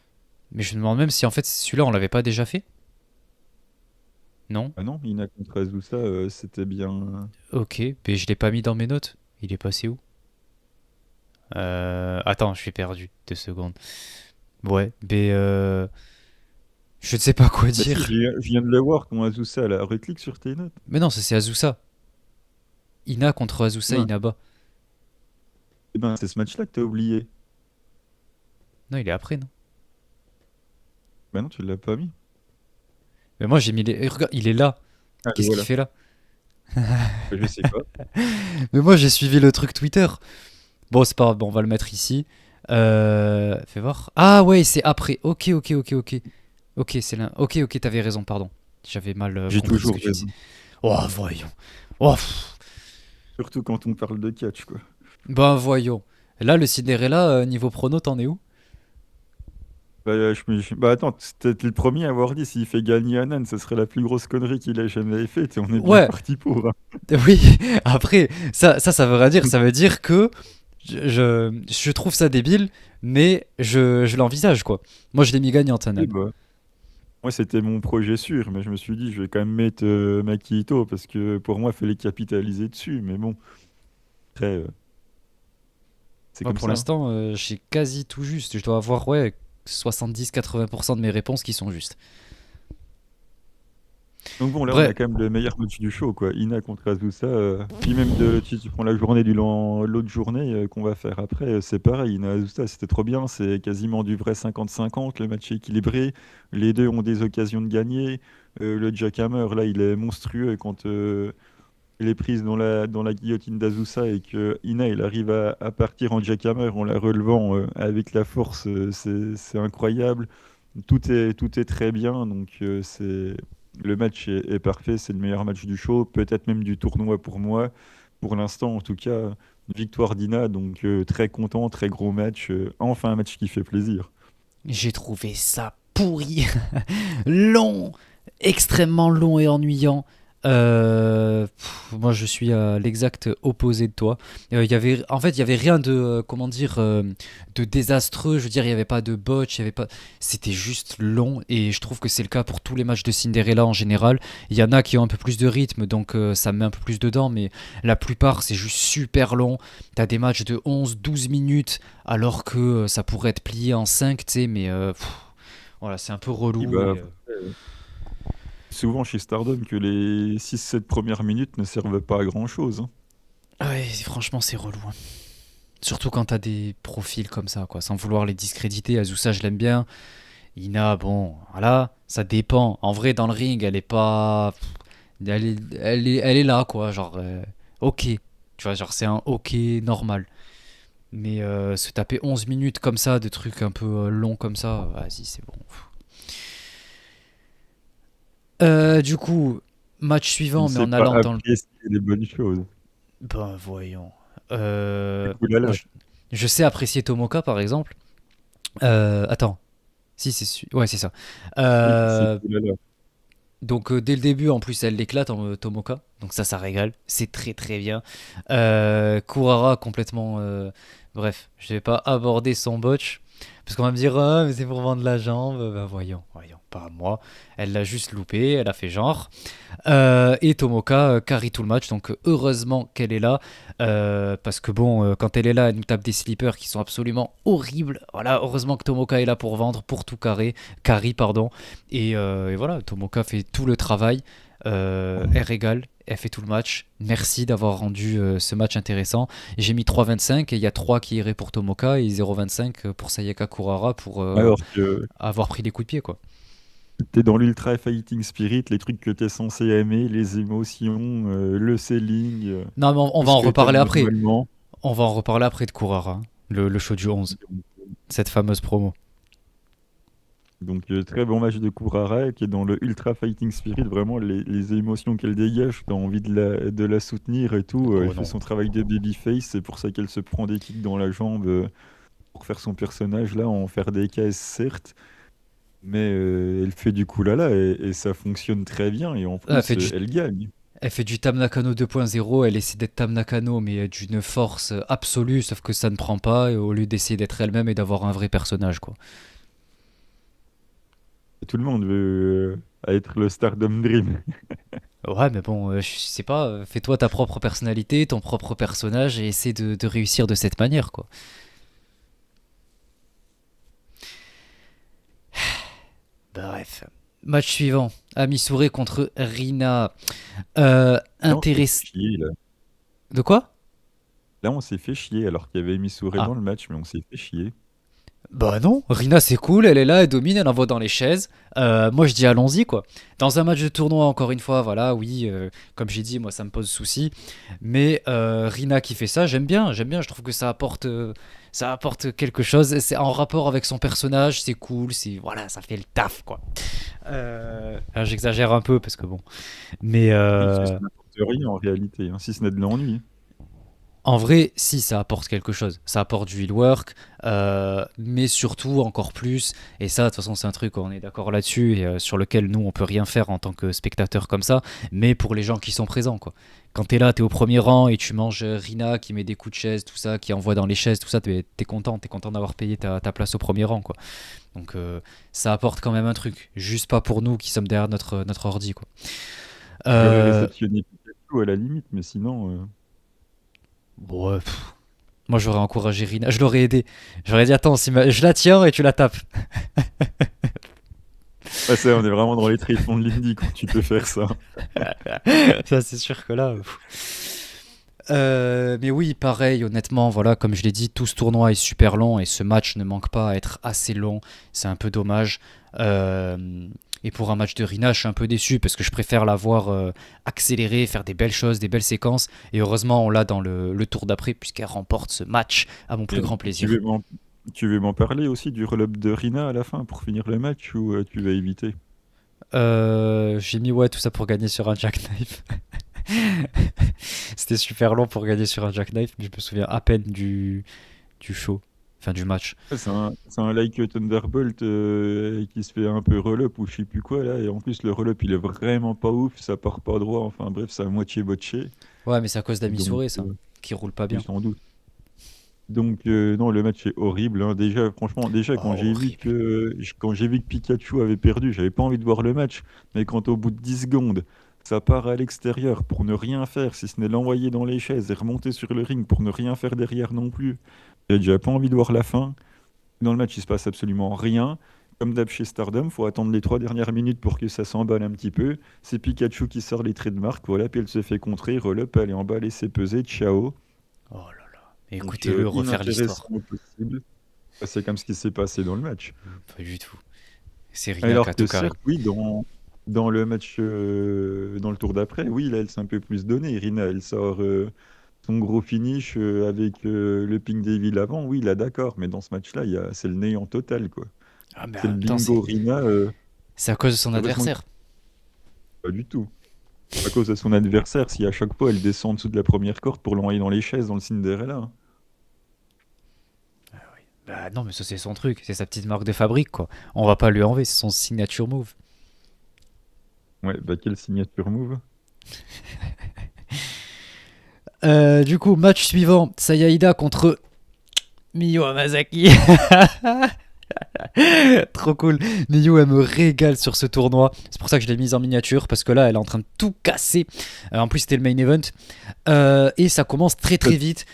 Mais je me demande même si en fait celui-là on l'avait pas déjà fait? Non? Ah non, Ina contre Azusa, c'était bien. Ok, mais je l'ai pas mis dans mes notes. Il est passé où? Attends, je suis perdu. 2 secondes. Ouais, mais je ne sais pas quoi Bah si, dire. je viens de le voir, ton Azusa, là. Reclique sur tes notes. Mais non, ça c'est Azusa. Ina contre Azusa Non. Inaba. Eh ben, c'est ce match-là que t'as oublié. Non, il est après, non? Bah non, tu l'as pas mis. Mais moi j'ai mis les. Regarde, il est là. Ah, le Qu'est-ce qu'il voilà. fait là? Je sais pas. Mais moi j'ai suivi le truc Twitter. Bon, c'est pas grave, bon, on va le mettre ici. Fais voir. Ah ouais, c'est après. Ok, ok, ok, ok. Ok, c'est là. Ok, ok, t'avais raison, pardon. J'avais mal J'ai compris ce toujours que tu disais. raison. Oh, voyons. Oh, pff. Surtout quand on parle de catch, quoi. Ben voyons. Là, le Cinderella, niveau prono, t'en es où? Bah, bah attends, c'était le premier à avoir dit s'il fait gagner Anan, ce serait la plus grosse connerie qu'il ait jamais faite et on est bien Ouais, parti pour. Hein. oui. Après, ça veut rien dire. Ça veut dire que je trouve ça débile, mais je l'envisage, quoi. Moi, je l'ai mis gagnante, Oui, Hanan. bah, moi, c'était mon projet sûr, mais je me suis dit, je vais quand même mettre Maki Ito parce que pour moi, il fallait capitaliser dessus. Mais bon, après, c'est Moi, comme pour ça. Hein. l'instant, j'ai quasi tout juste. Je dois avoir, ouais, 70-80% de mes réponses qui sont justes. Donc bon, là, on Bref, a quand même le meilleur match du show, quoi. Ina contre Azusa. Puis même si tu prends la journée l'autre journée qu'on va faire après, c'est pareil. Ina Azusa, c'était trop bien. C'est quasiment du vrai 50-50. Le match est équilibré. Les deux ont des occasions de gagner. Le jackhammer, là, il est monstrueux quand il est prise dans la guillotine d'Azusa et que Ina, il arrive à partir en jackhammer en la relevant avec la force. C'est incroyable. Tout est très bien. Donc, le match est parfait, c'est le meilleur match du show, peut-être même du tournoi pour moi. Pour l'instant, en tout cas, victoire d'Ina, donc très content, très gros match. Enfin, un match qui fait plaisir. j'ai trouvé ça pourri. Long, extrêmement long et ennuyant. Moi, je suis à l'exact opposé de toi. En fait, il y avait rien de, comment dire, de désastreux. Je veux dire, il y avait pas de botch, il y avait pas. C'était juste long, et je trouve que c'est le cas pour tous les matchs de Cinderella en général. Il y en a qui ont un peu plus de rythme, donc ça me met un peu plus dedans, mais la plupart, c'est juste super long. T'as des matchs de 11, 12 minutes, alors que ça pourrait être plié en 5, tu sais, mais voilà, c'est un peu Oui, relou. bah, souvent chez Stardom que les 6-7 premières minutes ne servent pas à grand-chose, hein. Ouais, franchement, c'est relou, hein. Surtout quand t'as des profils comme ça, quoi. Sans vouloir les discréditer, Azusa, je l'aime bien. Ina, bon, voilà, ça dépend. En vrai, dans le ring, elle est pas. Elle est là, quoi. Genre, ok. Tu vois, genre, c'est un ok normal. Mais se taper 11 minutes comme ça, de trucs un peu longs comme ça, vas-y, c'est bon. Du coup, match On ne suivant, mais sait en pas allant dans le. apprécier les bonnes choses. Ben, voyons. Oulala. Moi, je sais apprécier Tomoka, par exemple. Attends. Si, ouais, c'est ça. Oui, c'est Euh, oulala. donc, dès le début, en plus, elle l'éclate en Tomoka. Donc, ça régale. C'est très, très bien. Kurara, complètement. Bref, je vais pas aborder son botch. Parce qu'on va me dire, ah, mais c'est pour vendre la jambe. Bah, voyons, pas moi. Elle l'a juste loupé, elle a fait genre. Et Tomoka carry tout le match, donc heureusement qu'elle est là. Parce que bon, quand elle est là, elle nous tape des slippers qui sont absolument horribles. Voilà, heureusement que Tomoka est là pour vendre, pour tout carry, pardon. Et voilà, Tomoka fait tout le travail. Elle régale, elle fait tout le match. Merci d'avoir rendu ce match intéressant. J'ai mis 3,25 et il y a 3 qui iraient pour Tomoka et 0,25 pour Sayaka Kurara pour Alors que avoir pris les coups de pied, quoi. t'es dans l'Ultra Fighting Spirit, les trucs que t'es censé aimer, les émotions, le selling, Non, mais on tout va ce en que t'aimes reparler après. normalement. On va en reparler après de Kurara, hein, le show du 11, cette fameuse promo. Donc, très bon match de Kurara qui est dans le Ultra Fighting Spirit. Vraiment, les émotions qu'elle dégage, t'as envie de la soutenir et tout. Elle Oh fait non. son travail de babyface. C'est pour ça qu'elle se prend des kicks dans la jambe pour faire son personnage là, en faire des caisses, certes. Mais elle fait du coup là et ça fonctionne très bien. Et en Elle plus, fait du, elle gagne. elle fait du Tam Nakano 2.0, elle essaie d'être Tam Nakano, mais d'une force absolue, sauf que ça ne prend pas, et au lieu d'essayer d'être elle-même et d'avoir un vrai personnage, quoi. Tout le monde veut être le Stardom Dream. Ouais, mais bon, je sais pas, fais-toi ta propre personnalité, ton propre personnage, et essaie de réussir de cette manière, quoi. Bref. Match suivant. Amisure contre Rina. Là, on s'est fait Intéressant. chier, là. De quoi? Là, on s'est fait chier alors qu'il y avait Missouri Ah. dans le match, mais on s'est fait chier. Bah non, Rina c'est cool, elle est là, elle domine, elle envoie dans les chaises. Moi je dis allons-y quoi. Dans un match de tournoi, encore une fois, voilà, oui, comme j'ai dit, moi ça me pose souci. Mais Rina qui fait ça, j'aime bien, je trouve que ça apporte quelque chose. C'est en rapport avec son personnage, c'est cool, voilà, ça fait le taf quoi. Alors, j'exagère un peu parce que bon. Mais Oui, parce que ça n'apporte rien en réalité, hein, si ce n'est de l'ennui. en vrai, si, ça apporte quelque chose. Ça apporte du heal work, mais surtout, encore plus, et ça, de toute façon, c'est un truc, on est d'accord là-dessus, et sur lequel nous, on peut rien faire en tant que spectateur comme ça, mais pour les gens qui sont présents, quoi. Quand t'es là, t'es au premier rang, et tu manges Rina qui met des coups de chaise, tout ça, qui envoie dans les chaises, tout ça, t'es content d'avoir payé ta place au premier rang, quoi. Donc, ça apporte quand même un truc, juste pas pour nous qui sommes derrière notre ordi, quoi. J'aurais Euh, réceptionné Pikachu à la limite, mais sinon, bon, moi, j'aurais encouragé Rina. Je l'aurais aidé. J'aurais dit, attends, je la tiens et tu la tapes. ouais, ça, on est vraiment dans les tréfonds de l'indie quand tu peux faire ça. Ça, c'est sûr que là. Mais oui, pareil, honnêtement, voilà, comme je l'ai dit, tout ce tournoi est super long et ce match ne manque pas à être assez long. C'est un peu dommage. Et pour un match de Rina, je suis un peu déçu parce que je préfère la voir accélérer, faire des belles choses, des belles séquences. Et heureusement, on l'a dans le tour d'après puisqu'elle remporte ce match à mon plus grand Tu plaisir. veux tu veux m'en parler aussi du roll-up de Rina à la fin pour finir le match ou tu vas éviter? J'ai mis ouais tout ça pour gagner sur un jackknife. C'était super long pour gagner sur un jackknife, mais je me souviens à peine du show. fin du match. Ouais, c'est un like Thunderbolt qui se fait un peu roll-up ou je sais plus quoi là. Et en plus, le roll-up il est vraiment pas ouf, ça part pas droit. Enfin bref, c'est à moitié botché. Ouais, mais c'est à cause d'Ami Donc, Souré, ça, qui roule pas oui, bien. sans doute. Donc, non, le match est horrible, hein. Déjà, franchement, déjà, quand Oh, j'ai vu horrible. que Pikachu avait perdu, j'avais pas envie de voir le match. Mais quand au bout de 10 secondes, ça part à l'extérieur pour ne rien faire, si ce n'est l'envoyer dans les chaises et remonter sur le ring pour ne rien faire derrière non plus, j'ai déjà pas envie de voir la fin. Dans le match, il se passe absolument rien. Comme d'hab chez Stardom, faut attendre les 3 dernières minutes pour que ça s'emballe un petit peu. C'est Pikachu qui sort les traits de marque, voilà, puis elle se fait contrer, re-up, elle est emballée, c'est pesé, ciao. Oh là là. Donc, Écoutez-le refaire inintéressant l'histoire. au possible. C'est comme ce qui s'est passé dans le match. Pas du tout. C'est Rina qui Alors a que tout carré. certes, oui, dans le match, dans le tour d'après, oui, là, elle s'est un peu plus donnée. Irina, elle sort son gros finish avec le Pink Devil avant. Oui, là, d'accord. Mais dans ce match-là, c'est le néant total, quoi. Ah, mais en C'est le même temps, bingo Rina. c'est à cause de son Heureusement que adversaire. pas du tout. À cause de son adversaire, si à chaque fois elle descend en dessous de la première corde pour l'envoyer dans les chaises dans le Cinderella, hein. Bah non, mais ça, c'est son truc. C'est sa petite marque de fabrique, quoi. On va pas lui enlever, c'est son signature move. Ouais, bah quelle signature move. Du coup, match suivant. Sayaida contre Miyu Hamasaki. Trop cool. Miyu, elle me régale sur ce tournoi. C'est pour ça que je l'ai mise en miniature, parce que là, elle est en train de tout casser. En plus, c'était le main event. Et ça commence très très vite.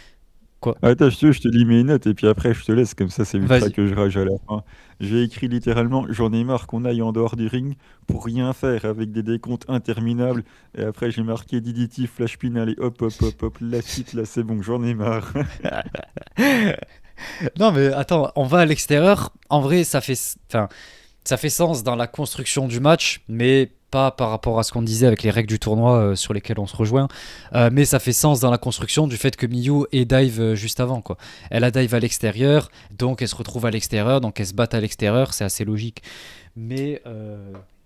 Quoi? Attends, je te lis mes notes et puis après je te laisse, comme ça c'est ultra Vas-y. que je rage à la fin. J'ai écrit littéralement, j'en ai marre qu'on aille en dehors du ring pour rien faire avec des décomptes interminables. Et après j'ai marqué DDT, Flash Pin, allez hop hop hop hop, la suite là c'est bon, j'en ai marre. Non, mais attends, on va à l'extérieur. En vrai, enfin, ça fait sens dans la construction du match, mais pas par rapport à ce qu'on disait avec les règles du tournoi sur lesquelles on se rejoint. Mais ça fait sens dans la construction du fait que Miyu ait dive juste avant, quoi. Elle a dive à l'extérieur, donc elle se retrouve à l'extérieur, donc elle se bat à l'extérieur, c'est assez logique. Mais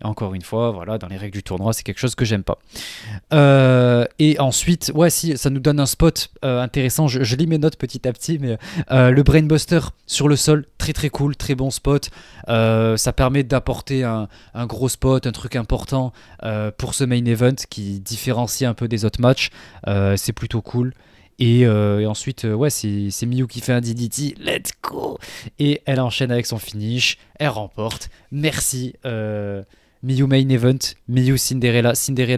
encore une fois, voilà, dans les règles du tournoi, c'est quelque chose que j'aime pas. Et ensuite, ouais, si, ça nous donne un spot intéressant. Je lis mes notes petit à petit, mais le Brainbuster sur le sol, très très cool, très bon spot. Ça permet d'apporter un gros spot, un truc important pour ce main event qui différencie un peu des autres matchs. C'est plutôt cool. Et ensuite, ouais, c'est Miyu qui fait un DDT, let's go! Et elle enchaîne avec son finish, elle remporte. Merci. Miyu Main Event, Miyu Cinderella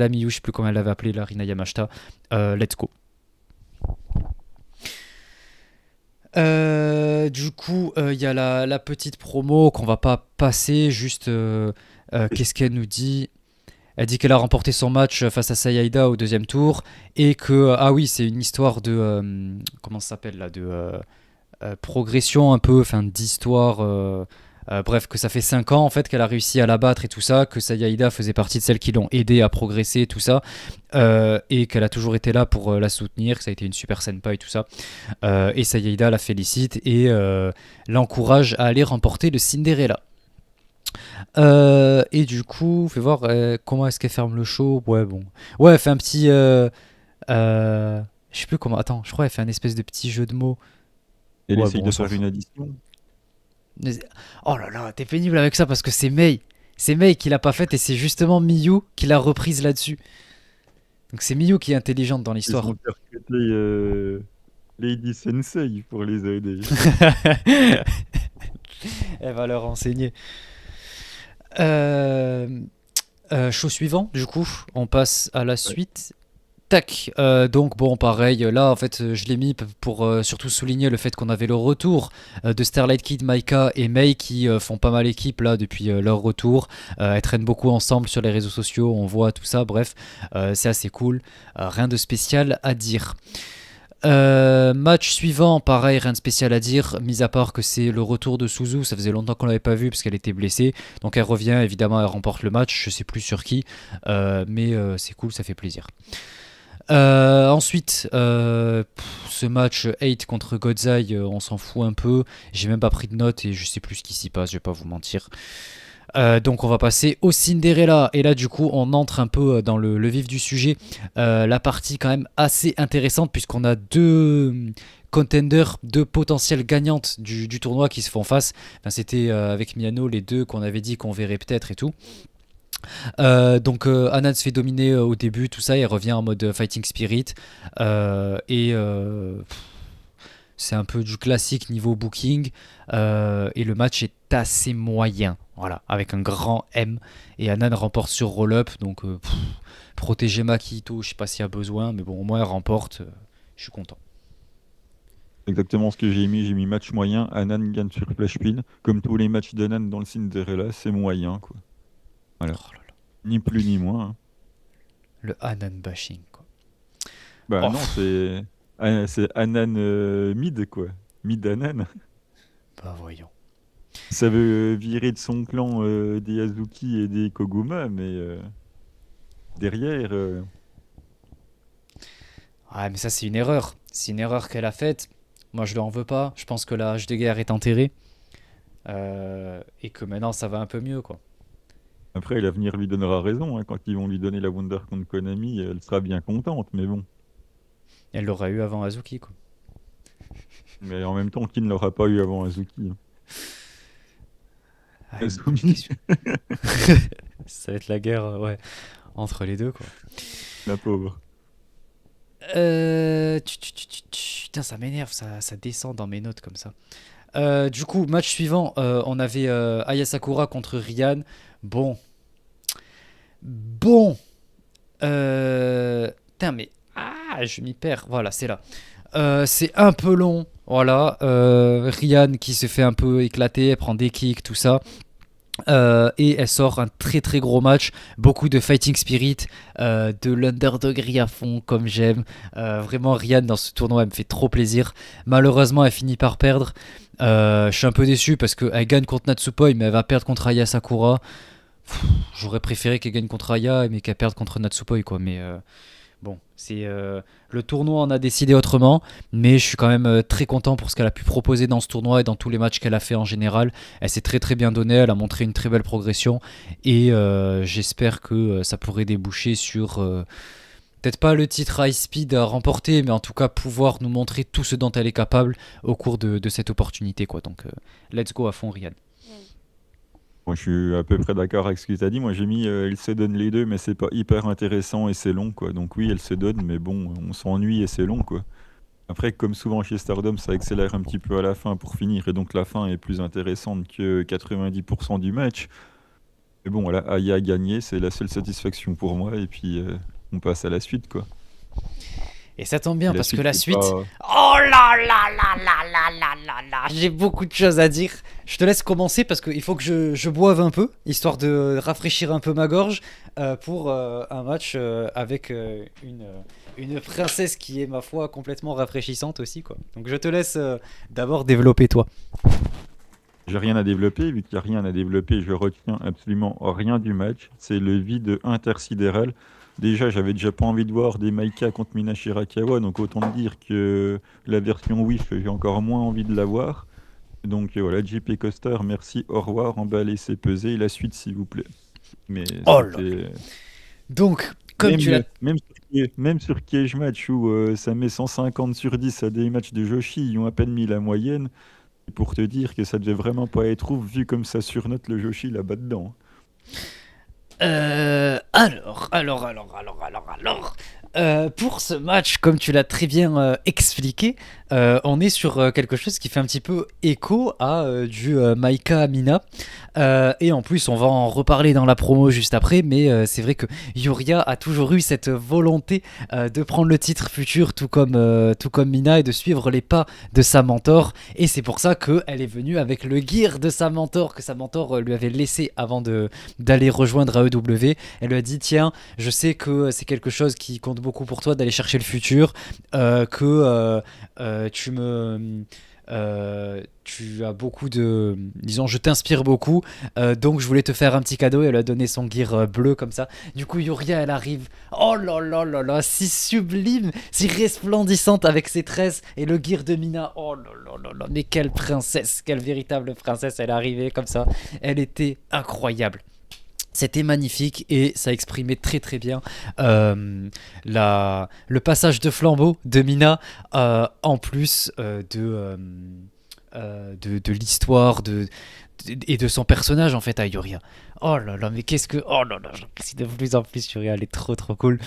Miyu, je sais plus comment elle l'avait appelé, la Rina Yamashita. Let's go. Du coup, il y a la petite promo qu'on va pas passer, juste qu'est-ce qu'elle nous dit? Elle dit qu'elle a remporté son match face à Sayaida au deuxième tour et que, ah oui, c'est une histoire de, comment ça s'appelle là, de progression un peu, enfin d'histoire. Bref, que ça fait 5 ans en fait qu'elle a réussi à la battre et tout ça, que Sayaida faisait partie de celles qui l'ont aidé à progresser et tout ça, et qu'elle a toujours été là pour la soutenir, que ça a été une super senpai et tout ça. Et Sayaida la félicite et l'encourage à aller remporter le Cinderella. Et du coup, fais voir comment est-ce qu'elle ferme le show. Ouais, bon. Ouais, elle fait un petit. Je sais plus comment. Attends, je crois qu'elle fait un espèce de petit jeu de mots. Elle Ouais, essaye bon, on de s'en faire une fout. addition. Oh là là, t'es pénible avec ça parce que c'est Mei. C'est Mei qui l'a pas faite et c'est justement Miyu qui l'a reprise là-dessus. Donc c'est Miyu qui est intelligente dans Ils l'histoire. ont perpété Lady Sensei pour les aider. Elle va leur enseigner. Show suivant, du coup, on passe à la Ouais. suite. Tac, donc bon, pareil, là en fait je l'ai mis pour surtout souligner le fait qu'on avait le retour de Starlight Kid, Maika et Mei qui font pas mal équipe là depuis leur retour. Elles traînent beaucoup ensemble sur les réseaux sociaux, on voit tout ça, bref, c'est assez cool. Rien de spécial à dire. Match suivant, pareil, rien de spécial à dire, mis à part que c'est le retour de Suzu, ça faisait longtemps qu'on l'avait pas vu parce qu'elle était blessée, donc elle revient, évidemment elle remporte le match, je sais plus sur qui, mais c'est cool, ça fait plaisir. Ensuite, ce match 8 contre Godzai, on s'en fout un peu. J'ai même pas pris de notes et je sais plus ce qui s'y passe, je vais pas vous mentir. Donc on va passer au Cinderella. Et là du coup on entre un peu dans le vif du sujet. La partie quand même assez intéressante puisqu'on a deux contenders, deux potentielles gagnantes du tournoi qui se font face. Enfin, c'était avec Miano les deux qu'on avait dit qu'on verrait peut-être et tout. Donc Anan se fait dominer au début, tout ça, il revient en mode Fighting Spirit. C'est un peu du classique niveau booking. Et le match est assez moyen. Voilà, avec un grand M. Et Anan remporte sur roll-up. Donc protéger Makito, je sais pas s'il y a besoin. Mais bon, au moins elle remporte. Je suis content. Exactement ce que j'ai mis match moyen. Anan gagne sur flash pin. Comme tous les matchs d'Anan dans le Cinderella, c'est moyen, quoi. Voilà. Oh là là. Ni plus ni moins, hein. Le Anan bashing, quoi. Bah Oh. non, c'est Anan mid, quoi. Mid Anan. Bah voyons. Ça veut virer de son clan des Azuki et des Koguma, mais derrière, Ouais, mais ça c'est une erreur. C'est une erreur qu'elle a faite. Moi je lui en veux pas. Je pense que la hache de guerre est enterrée. Et que maintenant ça va un peu mieux, quoi. après l'avenir lui donnera raison, hein. Quand ils vont lui donner la Wonder contre Konami, elle sera bien contente, mais bon. Elle l'aurait eu avant Azuki, quoi. Mais en même temps, qui ne l'aura pas eu avant Azuki, hein. Ah, Azumi. bonne question. Ça va être la guerre, ouais, entre les deux, quoi. La pauvre. Putain, ça m'énerve, ça descend dans mes notes comme ça. Du coup, match suivant, on avait Aya Sakura contre Ryan. Bon. Putain, mais je m'y perds. Voilà, c'est là. C'est un peu long. Voilà. Ryan qui se fait un peu éclater, elle prend des kicks, tout ça. Et elle sort un très très gros match, beaucoup de fighting spirit, de l'underdoggery à fond comme j'aime. Vraiment Ryan dans ce tournoi elle me fait trop plaisir. Malheureusement elle finit par perdre. Je suis un peu déçu parce qu'elle gagne contre Natsupoi mais elle va perdre contre Aya Sakura. J'aurais préféré qu'elle gagne contre Aya mais qu'elle perde contre Natsupoi, quoi. Mais bon, c'est le tournoi en a décidé autrement, mais je suis quand même très content pour ce qu'elle a pu proposer dans ce tournoi et dans tous les matchs qu'elle a fait en général. Elle s'est très très bien donnée, elle a montré une très belle progression et j'espère que ça pourrait déboucher sur peut-être pas le titre High Speed à remporter, mais en tout cas pouvoir nous montrer tout ce dont elle est capable au cours de cette opportunité, quoi. Donc let's go à fond, Ryan. Moi, je suis à peu près d'accord avec ce que tu as dit. Moi, j'ai mis elles se donnent les deux, mais c'est pas hyper intéressant et c'est long, quoi. Donc oui, elles se donnent, mais bon, on s'ennuie et c'est long, quoi. Après, comme souvent chez Stardom, ça accélère un petit peu à la fin pour finir, et donc la fin est plus intéressante que 90% du match. Mais bon, voilà, Aya a gagné, c'est la seule satisfaction pour moi, et puis on passe à la suite, quoi. Et ça tombe bien Et parce que la c'est suite... pas- Oh là là là là là là là là. J'ai beaucoup de choses à dire. Je te laisse commencer parce qu'il faut que je boive un peu, histoire de rafraîchir un peu ma gorge pour un match avec une princesse qui est, ma foi, complètement rafraîchissante aussi, quoi. Donc je te laisse d'abord développer, toi. J'ai rien à développer, vu qu'il n'y a rien à développer, je retiens absolument rien du match. C'est le vide intersidéral. Déjà, j'avais déjà pas envie de voir des Maika contre Mina Shirakawa, donc autant dire que la version WIF, j'ai encore moins envie de la voir. Donc voilà, JP Coaster, merci, au revoir, emballez, c'est pesé. La suite, s'il vous plaît. Mais Oh là c'était... Donc, comme Même, tu l'as... même sur Cage Match où ça met 150 sur 10 à des matchs de Joshi, ils ont à peine mis la moyenne. Pour te dire que ça devait vraiment pas être ouf vu comme ça surnote le Joshi là-bas dedans. Alors. Pour ce match, comme tu l'as très bien expliqué, on est sur quelque chose qui fait un petit peu écho à du Maika Mina. Et en plus, on va en reparler dans la promo juste après, mais c'est vrai que Yuria a toujours eu cette volonté de prendre le titre futur, tout comme Mina, et de suivre les pas de sa mentor. Et c'est pour ça qu'elle est venue avec le gear de sa mentor, que sa mentor lui avait laissé avant d'aller rejoindre AEW. Elle lui a dit: tiens, je sais que c'est quelque chose qui compte beaucoup pour toi d'aller chercher le futur, que tu as beaucoup de... Disons, je t'inspire beaucoup, donc je voulais te faire un petit cadeau. Et elle a donné son gear bleu comme ça. Du coup, Yuria, elle arrive. Oh là là là là, si sublime, si resplendissante avec ses tresses et le gear de Mina. Oh là là là là, mais quelle princesse, quelle véritable princesse. Elle est arrivée comme ça. Elle était incroyable. C'était magnifique et ça exprimait très très bien le passage de flambeau de Mina en plus de l'histoire et de son personnage en fait à Yuria. Oh là là, mais qu'est-ce que... Oh là là, j'apprécie de plus en plus Yuria, elle est trop trop cool.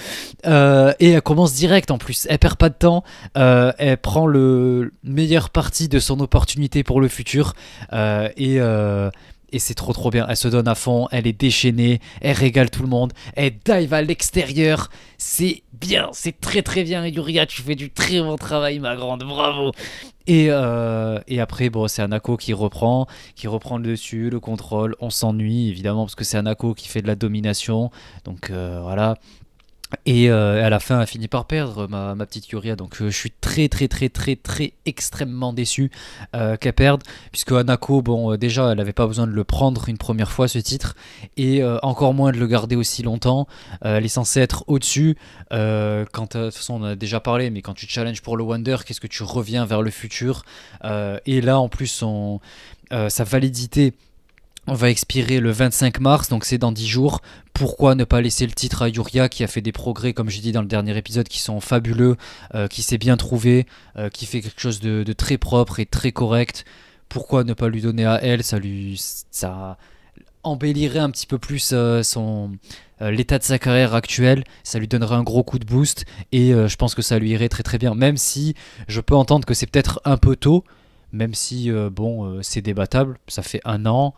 Et elle commence direct en plus, elle perd pas de temps, elle prend le meilleur parti de son opportunité pour le futur et c'est trop trop bien, elle se donne à fond, elle est déchaînée, elle régale tout le monde, elle dive à l'extérieur, c'est bien, c'est très très bien Yuria, tu fais du très bon travail ma grande, bravo. Et après bon, c'est Hanako qui reprend le dessus, le contrôle, on s'ennuie évidemment parce que c'est Hanako qui fait de la domination, donc voilà. Et à la fin, elle finit par perdre ma petite Yuria. Donc je suis très, très, très, très, très extrêmement déçu qu'elle perde. Puisque Hanako, bon, déjà, elle n'avait pas besoin de le prendre une première fois, ce titre. Et encore moins de le garder aussi longtemps. Elle est censée être au-dessus. De toute façon, on en a déjà parlé, mais quand tu challenges pour le Wonder, qu'est-ce que tu reviens vers le futur et là, en plus, sa validité va expirer le 25 mars, donc c'est dans 10 jours. Pourquoi ne pas laisser le titre à Yuria qui a fait des progrès, comme j'ai dit dans le dernier épisode, qui sont fabuleux, qui s'est bien trouvé, qui fait quelque chose de très propre et très correct. Pourquoi ne pas lui donner à elle, ça embellirait un petit peu plus l'état de sa carrière actuelle, ça lui donnerait un gros coup de boost et je pense que ça lui irait très très bien, même si je peux entendre que c'est peut-être un peu tôt, même si c'est débattable, ça fait 1 an.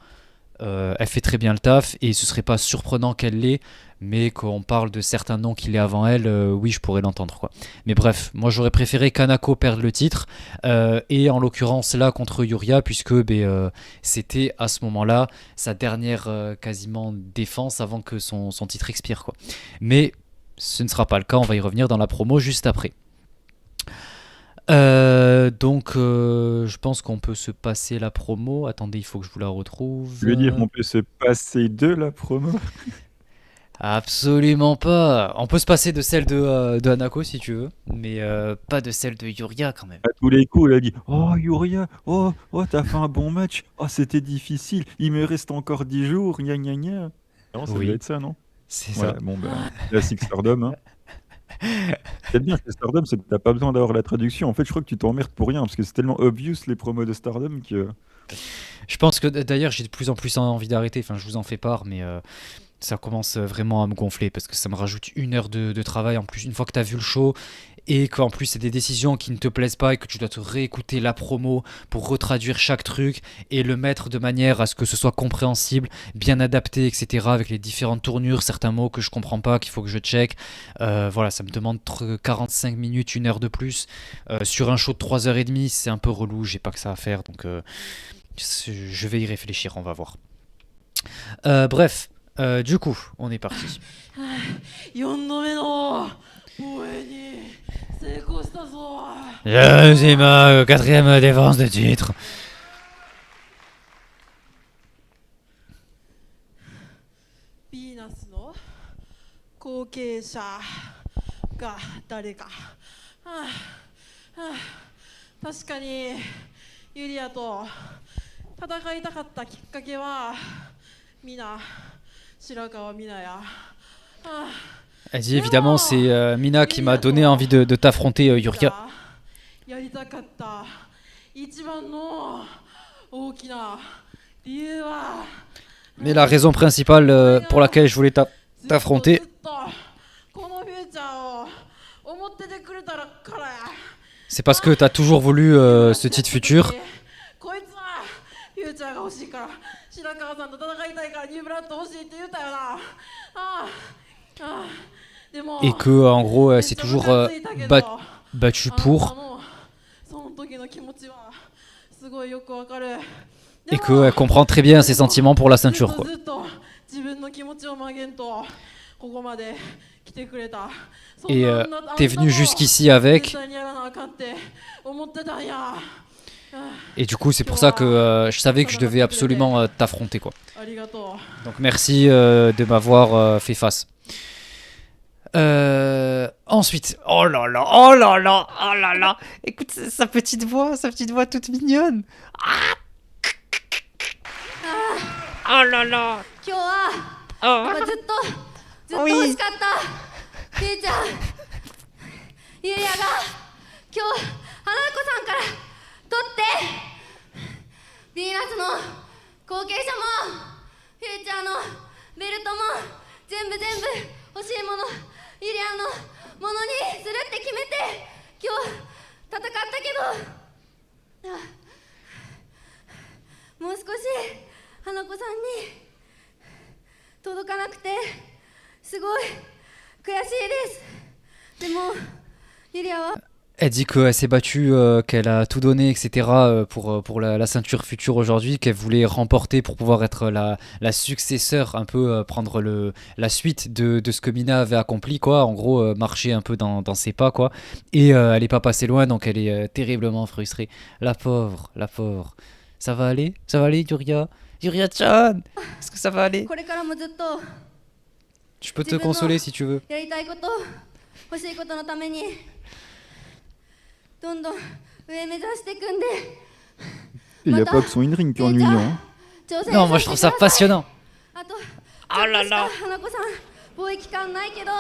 Elle fait très bien le taf et ce serait pas surprenant qu'elle l'ait, mais qu'on parle de certains noms qu'il est avant elle, oui je pourrais l'entendre quoi. Mais bref, moi j'aurais préféré qu'Hanako perde le titre et en l'occurrence là contre Yuria puisque c'était à ce moment-là sa dernière quasiment défense avant que son titre expire quoi. Mais ce ne sera pas le cas, on va y revenir dans la promo juste après. Donc je pense qu'on peut se passer la promo. Attendez, il faut que je vous la retrouve. Je veux dire, on peut se passer de la promo. Absolument pas. On peut se passer de celle de Hanako si tu veux, mais pas de celle de Yuria quand même. À tous les coups, il a dit oh Yuria, oh t'as fait un bon match, oh c'était difficile, il me reste encore 10 jours, gna gna gna. Non, ça Oui. doit être ça, non? C'est Ouais, ça. bon, classique Stardom. Hein. C'est bien chez Stardom, c'est que t'as pas besoin d'avoir la traduction. En fait, je crois que tu t'emmerdes pour rien parce que c'est tellement obvious les promos de Stardom que. Je pense que d'ailleurs j'ai de plus en plus envie d'arrêter. Enfin, je vous en fais part, mais ça commence vraiment à me gonfler parce que ça me rajoute 1 heure de travail en plus une fois que tu as vu le show et qu'en plus c'est des décisions qui ne te plaisent pas et que tu dois te réécouter la promo pour retraduire chaque truc et le mettre de manière à ce que ce soit compréhensible, bien adapté, etc. avec les différentes tournures, certains mots que je comprends pas, qu'il faut que je check. Voilà, ça me demande 45 minutes, 1 heure de plus. Sur un show de 3h30, c'est un peu relou, j'ai pas que ça à faire donc je vais y réfléchir, on va voir. Bref. Du coup, on est parti. 4度目の防衛に成功したぞ。C'est ma 4e défense de titre. ヴィーナスの後継者が誰か。確かにユリアと戦いたかったきっかけは白川美奈や。Elle dit évidemment c'est Mina qui m'a donné envie de t'affronter Yuria. やりたかった一番の大きな理由は Mais la raison principale pour laquelle je voulais t'affronter, このフューチャーを思っててくれたからや。 c'est parce que t'as toujours voulu ce titre futur こいつはフューチャーが欲しいから白川さんと戦いたいからニューブラッド欲しいって言ったよな。でも et que en gros elle s'est toujours battue pour その時の気持ちはすごいよくわかる。 et qu'elle comprend très bien ses sentiments pour la ceinture quoi. ずっと自分の気持ちを曲げんとここまで来てくれた。 Et t'es venu jusqu'ici avec. Et du coup c'est pour ça que je savais que je devais absolument t'affronter quoi. Donc merci de m'avoir fait face. Ensuite, oh là là, oh là là, oh là là. Écoute sa petite voix toute mignonne. Ah oh là là. 今日はやっぱずっと欲しかったゆうちゃんゆうやが今日花子さんから取ってヴィーナスの後継者もフューチャーのベルトも全部欲しいものユリアのものにするって決めて今日戦ったけどもう少し花子さんに届かなくてすごい悔しいです。でもユリアは Elle dit qu'elle s'est battue, qu'elle a tout donné, etc. pour la ceinture future aujourd'hui, qu'elle voulait remporter pour pouvoir être la successeur, un peu prendre la suite de ce que Mina avait accompli, quoi. En gros, marcher un peu dans ses pas, quoi. Et elle est pas passée loin, donc elle est terriblement frustrée. La pauvre, la pauvre. Ça va aller, Yuria? Yuria-chan, est-ce que ça va aller? これからもずっと Je peux te consoler si tu veux. やりたいこと欲しいことのためにどんどん上目指していくんで Il n'y a pas que son in-ring qui est ennuyant. Hein. 挑戦 Non, moi je さ trouve せて ça ください passionnant. あと Oh là là. 花子さん貿易感ないけど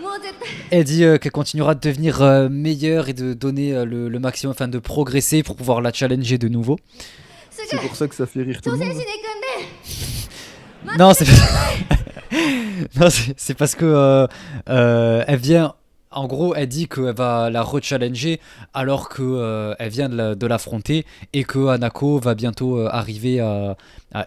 もう絶対 Elle dit qu'elle continuera de devenir meilleure et de donner le maximum, enfin de progresser pour pouvoir la challenger de nouveau. すぐ C'est pour ça que ça fait rire tout 挑 le 戦 monde. しに行くんで Non, c'est non, c'est parce que elle vient. En gros, elle dit qu'elle va la rechallenger alors que elle vient de l'affronter et que Hanako va bientôt arriver à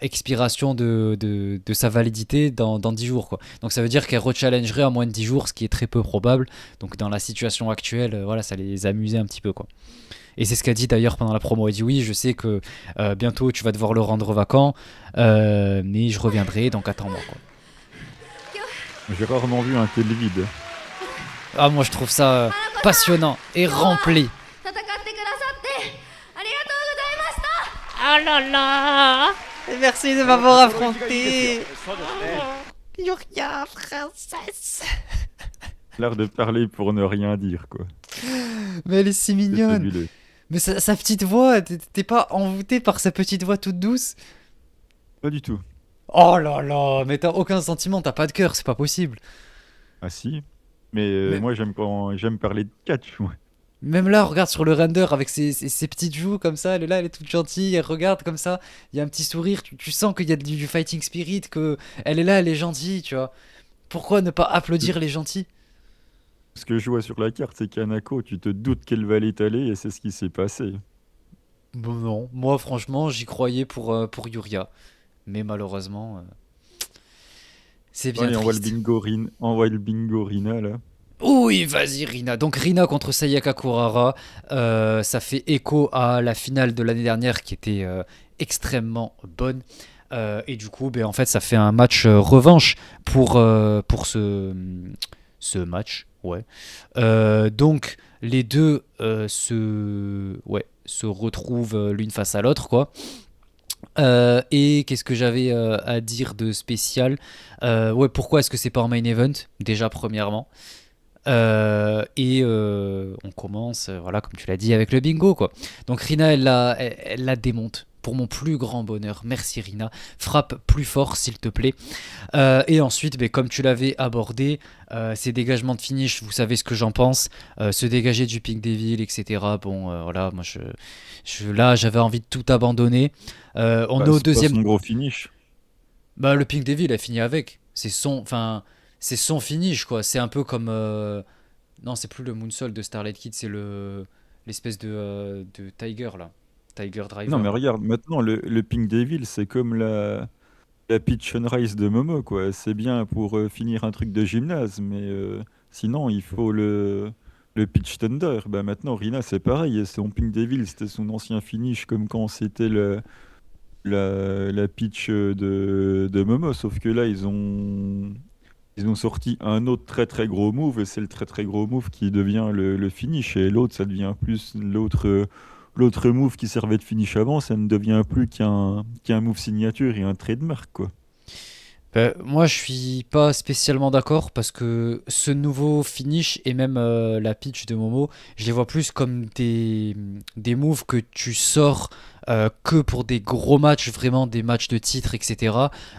expiration de sa validité dans 10 jours, quoi. Donc ça veut dire qu'elle rechallengerait en moins de 10 jours, ce qui est très peu probable. Donc dans la situation actuelle, voilà, ça les amusait un petit peu, quoi. Et c'est ce qu'elle dit d'ailleurs pendant la promo. Elle dit oui, je sais que bientôt tu vas devoir le rendre vacant, mais je reviendrai, donc attends-moi, quoi. J'ai rarement vu un tel vide. Ah, moi je trouve ça passionnant et rempli. 戦ってくださってありがとうございました Oh là là! Merci de m'avoir affronté! Yuria, princesse! L'air de parler pour ne rien dire, quoi. Mais elle est si C'est mignonne! fabuleux. Mais sa petite voix, t'es pas envoûté par sa petite voix toute douce? Pas du tout. Oh là là! Mais t'as aucun sentiment, t'as pas de cœur, c'est pas possible! Ah si. Mais, Mais- moi j'aime parler de catch. Moi. Même là, regarde sur le render avec ses petites joues comme ça, elle est là, elle est toute gentille, elle regarde comme ça, il y a un petit sourire, tu sens qu'il y a du fighting spirit, que elle est là, elle est gentille, tu vois. Pourquoi ne pas applaudir les gentils? Ce que je vois sur la carte, c'est qu'Anako, tu te doutes qu'elle va l'étaler et c'est ce qui s'est passé. Bon non, moi franchement j'y croyais pour Yuria, mais malheureusement c'est bien Allez, triste. envoie le bingo Rina là. Oui, vas-y Rina. Donc Rina contre Sayaka Kurara, ça fait écho à la finale de l'année dernière qui était extrêmement bonne. Et du coup, ben, en fait, ça fait un match revanche pour ce match. Ouais. Donc les deux se retrouvent l'une face à l'autre, quoi. Et qu'est-ce que j'avais à dire de spécial? Ouais, pourquoi est-ce que c'est pas en main event? Déjà, premièrement. On commence, voilà, comme tu l'as dit, avec le bingo, quoi. Donc Rina, elle la démonte. Pour mon plus grand bonheur. Merci Rina. Frappe plus fort, s'il te plaît. Et ensuite, ben, comme tu l'avais abordé, ces dégagements de finish, vous savez ce que j'en pense. Se dégager du Pink Devil, etc. Bon, voilà, moi, là, j'avais envie de tout abandonner. On Bah, est au c'est pas deuxième. son gros finish. Bah, le Pink Devil a fini avec. C'est son finish, quoi. C'est un peu comme. Non, c'est plus le Moonsault de Starlight Kid, c'est l'espèce de Tiger, là. Tiger Driver. Non mais regarde, maintenant le Pink Devil c'est comme la Pitch Sunrise de Momo quoi. C'est bien pour finir un truc de gymnase, mais sinon il faut le Pitch Thunder. Bah maintenant Rina c'est pareil, et son Pink Devil c'était son ancien finish comme quand c'était la pitch de Momo, sauf que là ils ont sorti un autre très très gros move et c'est le très très gros move qui devient le finish, et l'autre ça devient plus l'autre move qui servait de finish avant, ça ne devient plus qu'un move signature et un trademark quoi. Moi, je suis pas spécialement d'accord parce que ce nouveau finish et même la pitch de Momo, je les vois plus comme des moves que tu sors que pour des gros matchs, vraiment des matchs de titre, etc.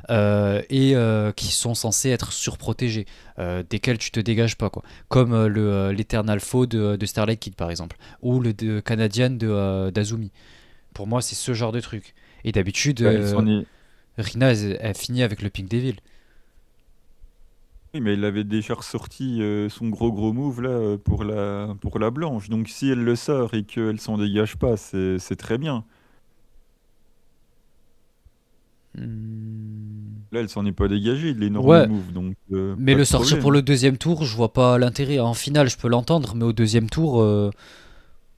Qui sont censés être surprotégés, desquels tu te dégages pas, quoi. Comme l'Eternal Foe de Starlight Kid, par exemple, ou le Canadian d'Azumi. Pour moi, c'est ce genre de truc. Et d'habitude, Ouais, elle s'en est... Rina, elle finit avec le Pink Devil. Oui, mais elle avait déjà ressorti son gros move là pour la blanche. Donc si elle le sort et qu'elle s'en dégage pas, c'est très bien. Hmm. Là, elle s'en est pas dégagée de l'énorme Ouais, move, donc mais pas de le sortir pour problème. le deuxième tour, je vois pas l'intérêt. En finale, je peux l'entendre, mais au deuxième tour,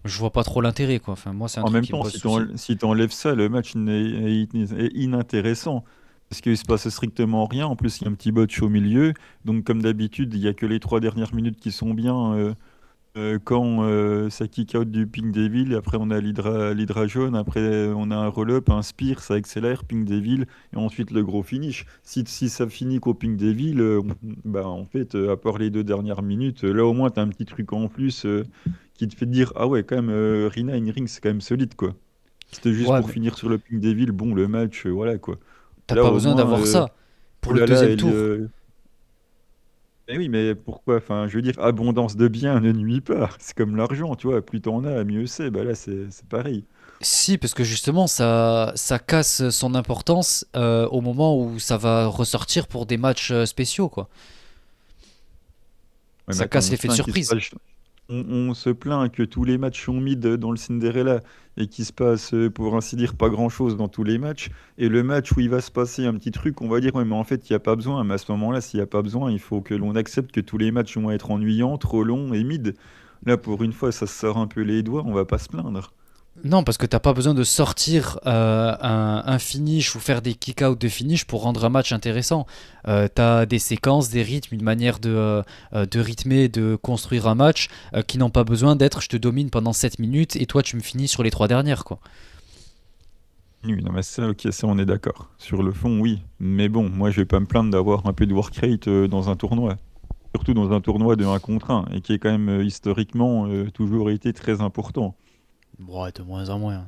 je vois pas trop l'intérêt, quoi. Enfin, moi, c'est un En truc même qui me temps, pose souci. si t'enlèves ça, le match est inintéressant. Parce qu'il se passe strictement rien. En plus, il y a un petit botch au milieu. Donc, comme d'habitude, il y a que les 3 dernières minutes qui sont bien. Quand ça kick out du Pink Devil, et après on a l'Hydra jaune, après on a un roll-up, un spear, ça accélère, Pink Devil, et ensuite le gros finish. Si ça finit qu'au Pink Devil, bah, en fait, à part les 2 dernières minutes, là au moins tu as un petit truc en plus qui te fait dire, ah ouais, quand même, Rina in Ring, c'est quand même solide, quoi. C'était juste Ouais, pour mais finir sur le Pink Devil, bon, le match, voilà, quoi. t'as Là pas au besoin moins, d'avoir ça oh pour le là là, deuxième elle, tour. mais oui, mais pourquoi? Enfin, je veux dire, abondance de biens ne nuit pas. C'est comme l'argent, tu vois. Plus t'en as, mieux c'est. Bah là, c'est pareil. Si, parce que justement, ça casse son importance au moment où ça va ressortir pour des matchs spéciaux, quoi. Ouais, mais Ça attends, casse l'effet de surprise. on se plaint que tous les matchs sont mid dans le Cinderella et qu'il se passe, pour ainsi dire, pas grand-chose dans tous les matchs. Et le match où il va se passer un petit truc, on va dire, ouais, mais en fait, il n'y a pas besoin. Mais à ce moment-là, s'il n'y a pas besoin, il faut que l'on accepte que tous les matchs vont être ennuyants, trop longs et mid. Là, pour une fois, ça se sort un peu les doigts, on va pas se plaindre. Non, parce que t'as pas besoin de sortir un finish ou faire des kick-out de finish pour rendre un match intéressant. T'as des séquences, des rythmes, une manière de rythmer, de construire un match qui n'ont pas besoin d'être je te domine pendant 7 minutes et toi tu me finis sur les 3 dernières, quoi. Oui, non, mais ça, ok, ça, on est d'accord. Sur le fond, oui. Mais bon, moi, je vais pas me plaindre d'avoir un peu de work rate dans un tournoi. Surtout dans un tournoi de 1 contre 1, et qui est quand même historiquement toujours été très important. Ouais, de moins en moins.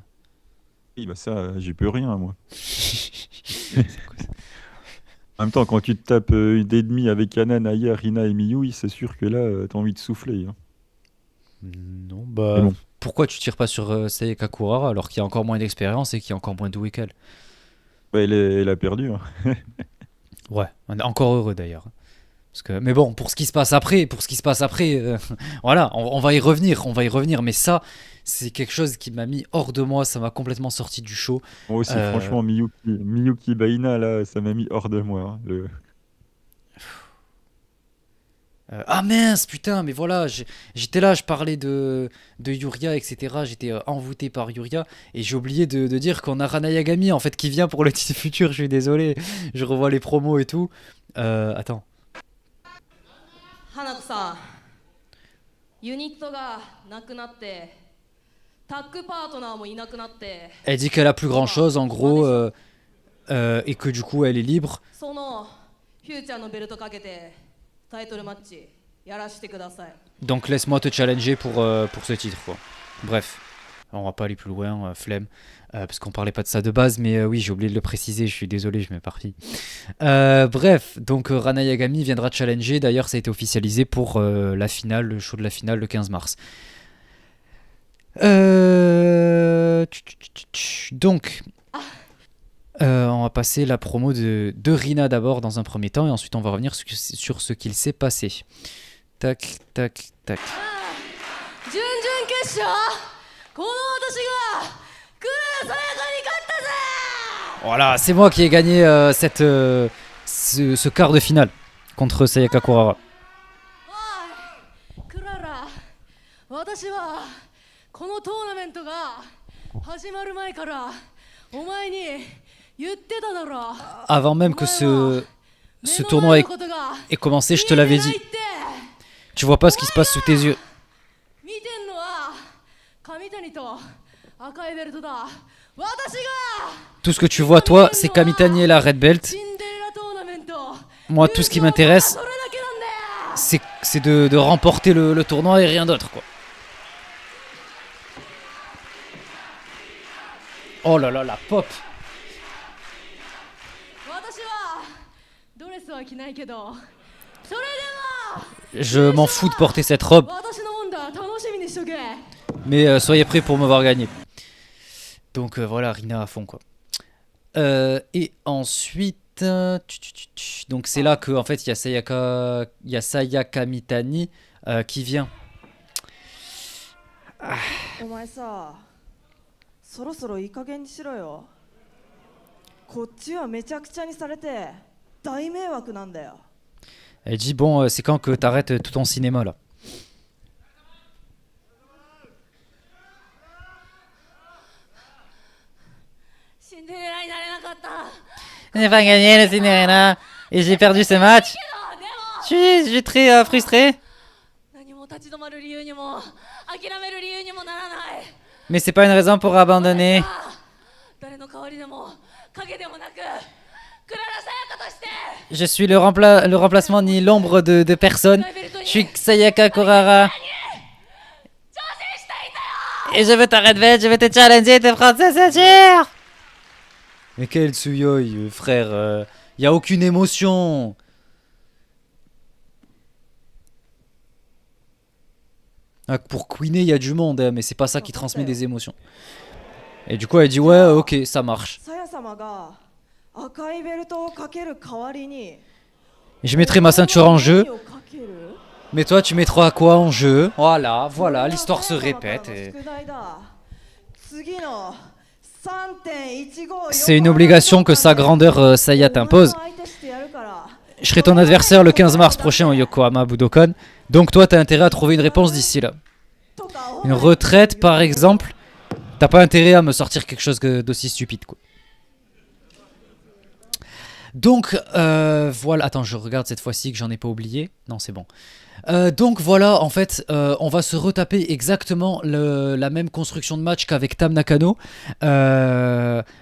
Oui, bah ça, j'y peux rien, moi. En même temps, quand tu te tapes une ennemie avec Anan, Aya, Rina et Miyui, c'est sûr que là, t'as envie de souffler, hein. Non, Mais bah bon, pourquoi tu tires pas sur Sayaka Kurara alors qu'il y a encore moins d'expérience et qu'il y a encore moins doué qu'elle? bah, elle a perdu, hein. Ouais, on est encore heureux d'ailleurs. Parce que, mais bon, pour ce qui se passe après, voilà, on va y revenir, mais ça, c'est quelque chose qui m'a mis hors de moi, ça m'a complètement sorti du show. Moi aussi, Euh, franchement, Miyuki Baina, là, ça m'a mis hors de moi, hein. ah mince, putain, mais voilà, j'étais là, je parlais de Yuria, etc. J'étais envoûté par Yuria, et j'ai oublié de dire qu'on a Rana Yagami, en fait, qui vient pour le titre futur, je suis désolé, je revois les promos et tout. Attends. 花子さんユニットがなくなってタッグパートナーもいなくなって Elle dit qu'elle a plus grand chose, en gros, et que du coup, elle est libre. そのフューチャーのベルトかけてタイトルマッチやらせてください Donc laisse-moi te challenger pour ce titre, quoi. Bref, on va pas aller plus loin, flemme, parce qu'on parlait pas de ça de base, mais oui, j'ai oublié de le préciser, je suis désolé, je m'ai parti. Bref, donc Rana Yagami viendra challenger, d'ailleurs ça a été officialisé pour la finale, le show de la finale le 15 mars. Donc, on va passer la promo de Rina d'abord dans un premier temps, et ensuite on va revenir sur ce qu'il s'est passé. Tac, tac, tac. 準々決勝この私が黒谷さやかに勝ったぜ Voilà, c'est moi qui ai gagné ce quart de finale contre Sayaka Kurara. おいクララ私はこのトーナメントが始まる前からお前に言ってただろ Avant même que ce tournoi ait commencé, je te l'avais dit. Tu vois pas ce qui se passe sous tes yeux. 見てんのは上谷と赤いベルトだ私が Tout ce que tu vois, toi, c'est Kamitani et la Red Belt. シンデレラトーナメント Moi, tout ce qui m'intéresse, それだけなんだよ c'est de remporter le tournoi et rien d'autre, quoi. Oh là là, la pop. 私はドレスは着ないけどそれでも Je m'en fous de porter cette robe, 私のもんだ楽しみにしとけ mais soyez prêts pour me voir gagner. Donc voilà, Rina à fond quoi. Et ensuite, donc c'est là que en fait il y a Sayaka Mitani qui vient. お前さ、そろそろいい加減にしろよ。こっちはめちゃくちゃにされて大迷惑なんだよ。 Elle dit bon, c'est quand que t'arrêtes tout ton cinéma là. シンデレラになれなかった J'ai pas gagné le Cinderella et j'ai perdu ce match. でも Je suis très frustré. 何も立ち止まる理由にも諦める理由にもならない Mais c'est pas une raison pour abandonner. 誰の代わりでも影でもなくクララさやかとして Je suis le remplacement ni l'ombre de personne. Je suis Sayaka Kurara. 挑戦したいんだよ Et je veux t'arrêter, je vais te challenger, te prendre sa ceinture. Mais quel Tsuyoi, frère. Y a aucune émotion. Ah, pour Queenie, il y a du monde, hein, mais c'est pas ça qui transmet des émotions. Et du coup, elle dit ouais, ok, ça marche. さや様が赤いベルトをかける代わりに Je mettrai ma ceinture en jeu, 何をかける mais toi, tu mettras quoi en jeu? Voilà, voilà, l'histoire se répète. Et... 宿題だ。次の 3.15 C'est une obligation que sa grandeur Saya t'impose. お前の相手してやるから Je serai ton adversaire le 15 mars prochain au Yokohama Budokan. Donc toi, t'as intérêt à trouver une réponse d'ici là. とか Une retraite, par exemple. T'as pas intérêt à me sortir quelque chose d'aussi stupide, quoi. Donc, voilà. Attends, je regarde cette fois-ci que j'en ai pas oublié. Non, c'est bon. Donc voilà, en fait, on va se retaper exactement la même construction de match qu'avec Tam Nakano.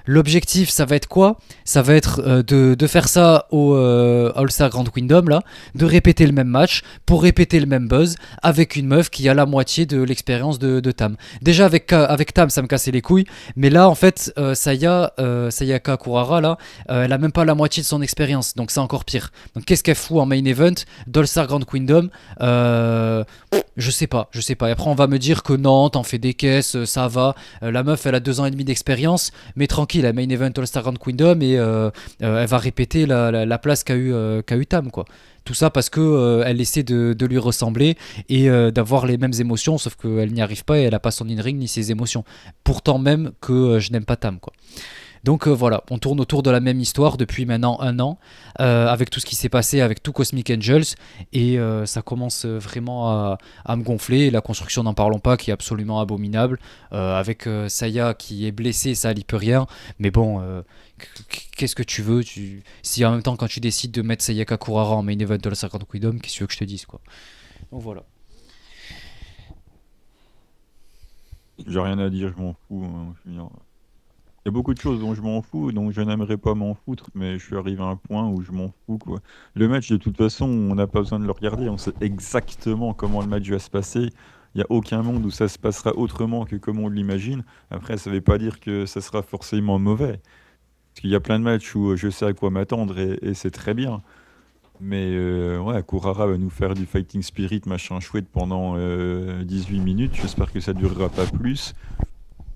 L'objectif, ça va être quoi? Ça va être de faire ça au All-Star Grand Kingdom, là, de répéter le même match pour répéter le même buzz avec une meuf qui a la moitié de l'expérience de Tam. Déjà avec Tam, ça me cassait les couilles, mais là, en fait, Sayaka Kurara, là, elle a même pas la moitié de son expérience, donc c'est encore pire. Donc qu'est-ce qu'elle fout en main event d'All-Star Grand Kingdom? Je sais pas. Et après, on va me dire que non, t'en fais des caisses, ça va. La meuf, elle a 2 ans et demi d'expérience, mais tranquille, elle main event All-Star Grand Kingdom et elle va répéter la place qu'a eu Tam, quoi. Tout ça parce que elle essaie de lui ressembler et d'avoir les mêmes émotions, sauf qu'elle n'y arrive pas et elle a pas son in-ring ni ses émotions. Pourtant même que je n'aime pas Tam, quoi. Donc voilà, on tourne autour de la même histoire depuis maintenant 1 an, avec tout ce qui s'est passé avec tout Cosmic Angels, et ça commence vraiment à me gonfler. La construction, n'en parlons pas, qui est absolument abominable, avec Saya qui est blessée, ça n'y peut rien, mais bon, qu'est-ce que tu veux si en même temps quand tu décides de mettre Sayaka Kurara en main event de la 50 Quidom, qu'est-ce que tu veux que je te dise, quoi. Donc voilà. J'ai rien à dire, je m'en fous, hein, je veux dire. Il y a beaucoup de choses dont je m'en fous, dont je n'aimerais pas m'en foutre, mais je suis arrivé à un point où je m'en fous, quoi. Le match, de toute façon, on n'a pas besoin de le regarder, on sait exactement comment le match va se passer. Il n'y a aucun monde où ça se passera autrement que comme on l'imagine. Après, ça ne veut pas dire que ça sera forcément mauvais. Parce qu'il y a plein de matchs où je sais à quoi m'attendre et c'est très bien. Mais ouais, Kurara va nous faire du fighting spirit, machin chouette pendant 18 minutes. J'espère que ça ne durera pas plus.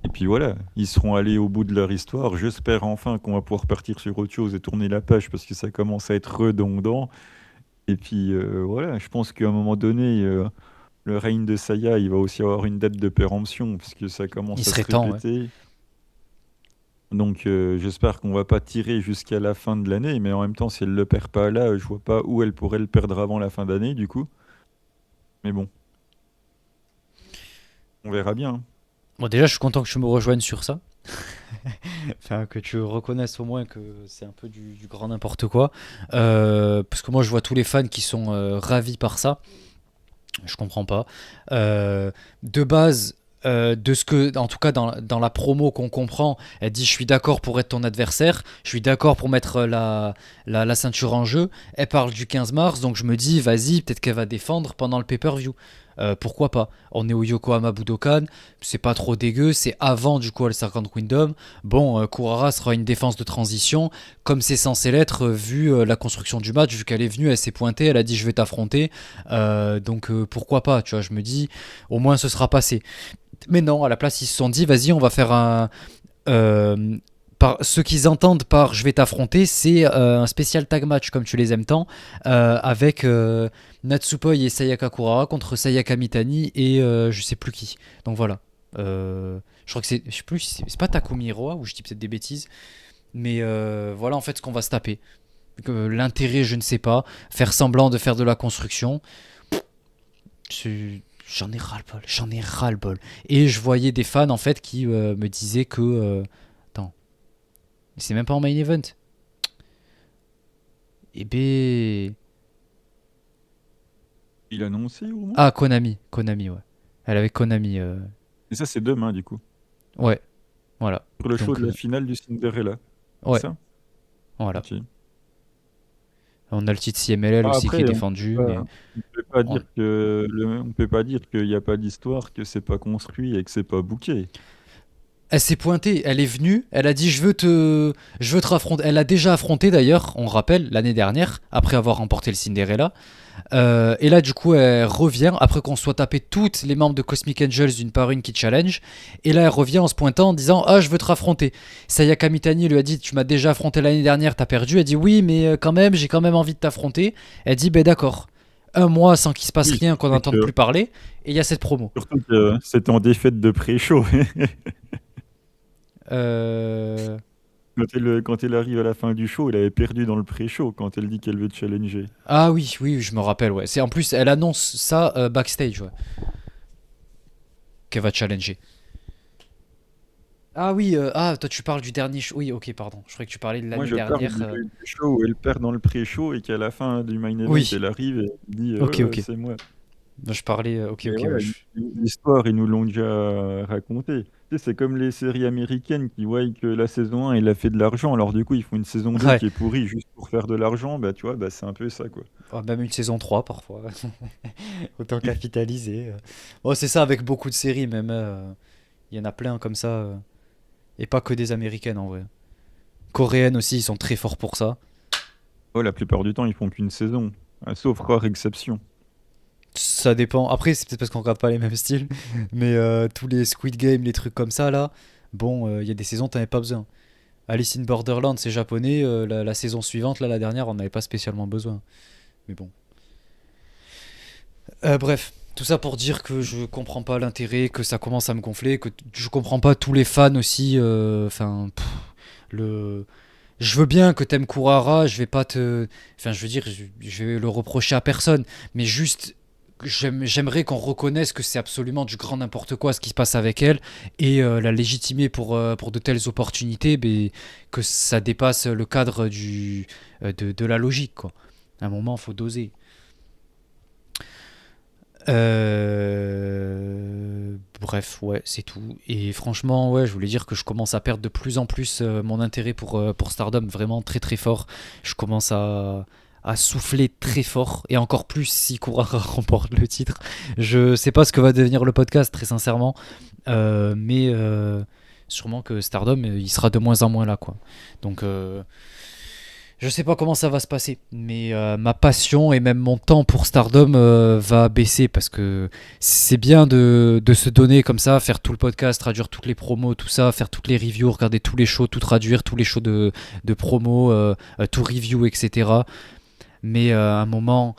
Et puis voilà, ils seront allés au bout de leur histoire. J'espère enfin qu'on va pouvoir partir sur autre chose et tourner la page parce que ça commence à être redondant. Et puis voilà, je pense qu'à un moment donné, le règne de Saya, il va aussi avoir une date de péremption puisque ça commence Il à serait se temps, répéter. Donc j'espère qu'on va pas tirer jusqu'à la fin de l'année, mais en même temps, si elle le perd pas là, je vois pas où elle pourrait le perdre avant la fin d'année du coup. Mais bon, on verra bien, hein. Bon, déjà, je suis content que tu me rejoignes sur ça. Enfin, que tu reconnaisses au moins que c'est un peu du grand n'importe quoi. Parce que moi, je vois tous les fans qui sont ravis par ça. Je comprends pas. De base, de ce que, en tout cas, dans la promo qu'on comprend, elle dit: je suis d'accord pour être ton adversaire, je suis d'accord pour mettre la ceinture en jeu. Elle parle du 15 mars, donc je me dis, vas-y, peut-être qu'elle va défendre pendant le pay-per-view. pourquoi pas. On est au Yokohama Budokan, c'est pas trop dégueu, c'est avant du coup All-Star Grand Kingdom. Bon, Kurara sera une défense de transition, comme c'est censé l'être, vu la construction du match, vu qu'elle est venue, elle s'est pointée, elle a dit je vais t'affronter. Donc pourquoi pas, tu vois, je me dis, au moins ce sera passé. Mais non, à la place, ils se sont dit, vas-y, on va faire un. Ce qu'ils entendent par je vais t'affronter, c'est un spécial tag match comme tu les aimes tant, avec Natsupoi et Sayaka Kurara contre Sayaka Mitani et je sais plus qui. Donc voilà. Je crois que c'est. Je sais plus, c'est pas Takumi Hiroa ou je dis peut-être des bêtises. Mais voilà en fait ce qu'on va se taper. L'intérêt, je ne sais pas. Faire semblant de faire de la construction. J'en ai ras-le-bol, j'en ai ras-le-bol. Et je voyais des fans en fait qui me disaient que. Attends. C'est même pas en main event. Eh ben. Il a annoncé au moins. Ah, Konami, ouais. Elle avait Konami. Et ça, c'est demain, du coup. Ouais, voilà. Pour le show Donc, de la finale du Cinderella. ouais, C'est ça voilà. Ok. On a le titre CMLL Ah, aussi qui est après, défendu. Mais... on peut pas on- dire on peut pas dire qu'il n'y a pas d'histoire, que c'est pas construit et que c'est pas booké. Elle s'est pointée, elle est venue, elle a dit je veux te raffronter. Elle a déjà affronté d'ailleurs, on rappelle, l'année dernière, après avoir remporté le Cinderella. Et là, du coup, elle revient après qu'on soit tapé toutes les membres de Cosmic Angels d'une par une qui challenge. Et là, elle revient en se pointant en disant ah, je veux te raffronter. Sayaka Mitani lui a dit tu m'as déjà affronté l'année dernière, t'as perdu. Elle dit oui, mais quand même, j'ai quand même envie de t'affronter. Elle dit ben d'accord. Un mois sans qu'il se passe Oui, rien, qu'on surtout n'entende que, plus parler. Et il y a cette promo. surtout que c'était en défaite de pré-show. Euh... Quand elle arrive à la fin du show, elle avait perdu dans le pré-show quand elle dit qu'elle veut challenger. Ah oui, oui, je me rappelle, ouais. C'est en plus, elle annonce ça backstage, ouais, qu'elle va challenger. Ah oui, toi tu parles du dernier show. Oui, ok, pardon. Je croyais que tu parlais de Moi, l'année je parle dernière. du show où elle perd dans le pré-show et qu'à la fin du main event, Oui, elle arrive et elle dit ok, ok. c'est moi. Non, je parlais. Ok, Mais ok, ouais. voilà, l'histoire, ils nous l'ont déjà raconté. Tu sais, c'est comme les séries américaines qui voient que la saison 1, il a fait de l'argent, alors du coup, ils font une saison 2 Ouais. qui est pourrie juste pour faire de l'argent, bah tu vois, bah, c'est un peu ça, quoi. Oh, même une saison 3 parfois. Autant capitaliser. Bon, c'est ça avec beaucoup de séries, même. Il y en a plein comme ça. Et pas que des américaines en vrai. Coréennes aussi, ils sont très forts pour ça. Oh, la plupart du temps, ils font qu'une saison, sauf rare exception. Ça dépend. Après, c'est peut-être parce qu'on regarde pas les mêmes styles. Mais tous les Squid Game, les trucs comme ça, là, bon, il y a des saisons, t'en avais pas besoin. Alice in Borderland, c'est japonais. La saison suivante, là, la dernière, on n'avait pas spécialement besoin. Mais bon. Bref, tout ça pour dire que je comprends pas l'intérêt, que ça commence à me gonfler, que je comprends pas tous les fans aussi. Enfin, le. Je veux bien que t'aimes Kurara, je vais pas te. Enfin, je veux dire, je vais le reprocher à personne, mais juste. J'aimerais qu'on reconnaisse que c'est absolument du grand n'importe quoi ce qui se passe avec elle et la légitimer pour de telles opportunités, mais que ça dépasse le cadre de la logique, quoi. À un moment, faut doser. Bref, ouais, c'est tout. Et franchement, ouais, je voulais dire que je commence à perdre de plus en plus mon intérêt pour Stardom, vraiment très très fort. Je commence à souffler très fort, et encore plus si Kurara remporte le titre. Je sais pas ce que va devenir le podcast, très sincèrement, mais sûrement que Stardom, il sera de moins en moins là, quoi. Donc, je sais pas comment ça va se passer, mais ma passion et même mon temps pour Stardom va baisser parce que c'est bien de se donner comme ça, faire tout le podcast, traduire toutes les promos, tout ça, faire toutes les reviews, regarder tous les shows, tout traduire, tous les shows de promos, tout review, etc. Mais à un moment,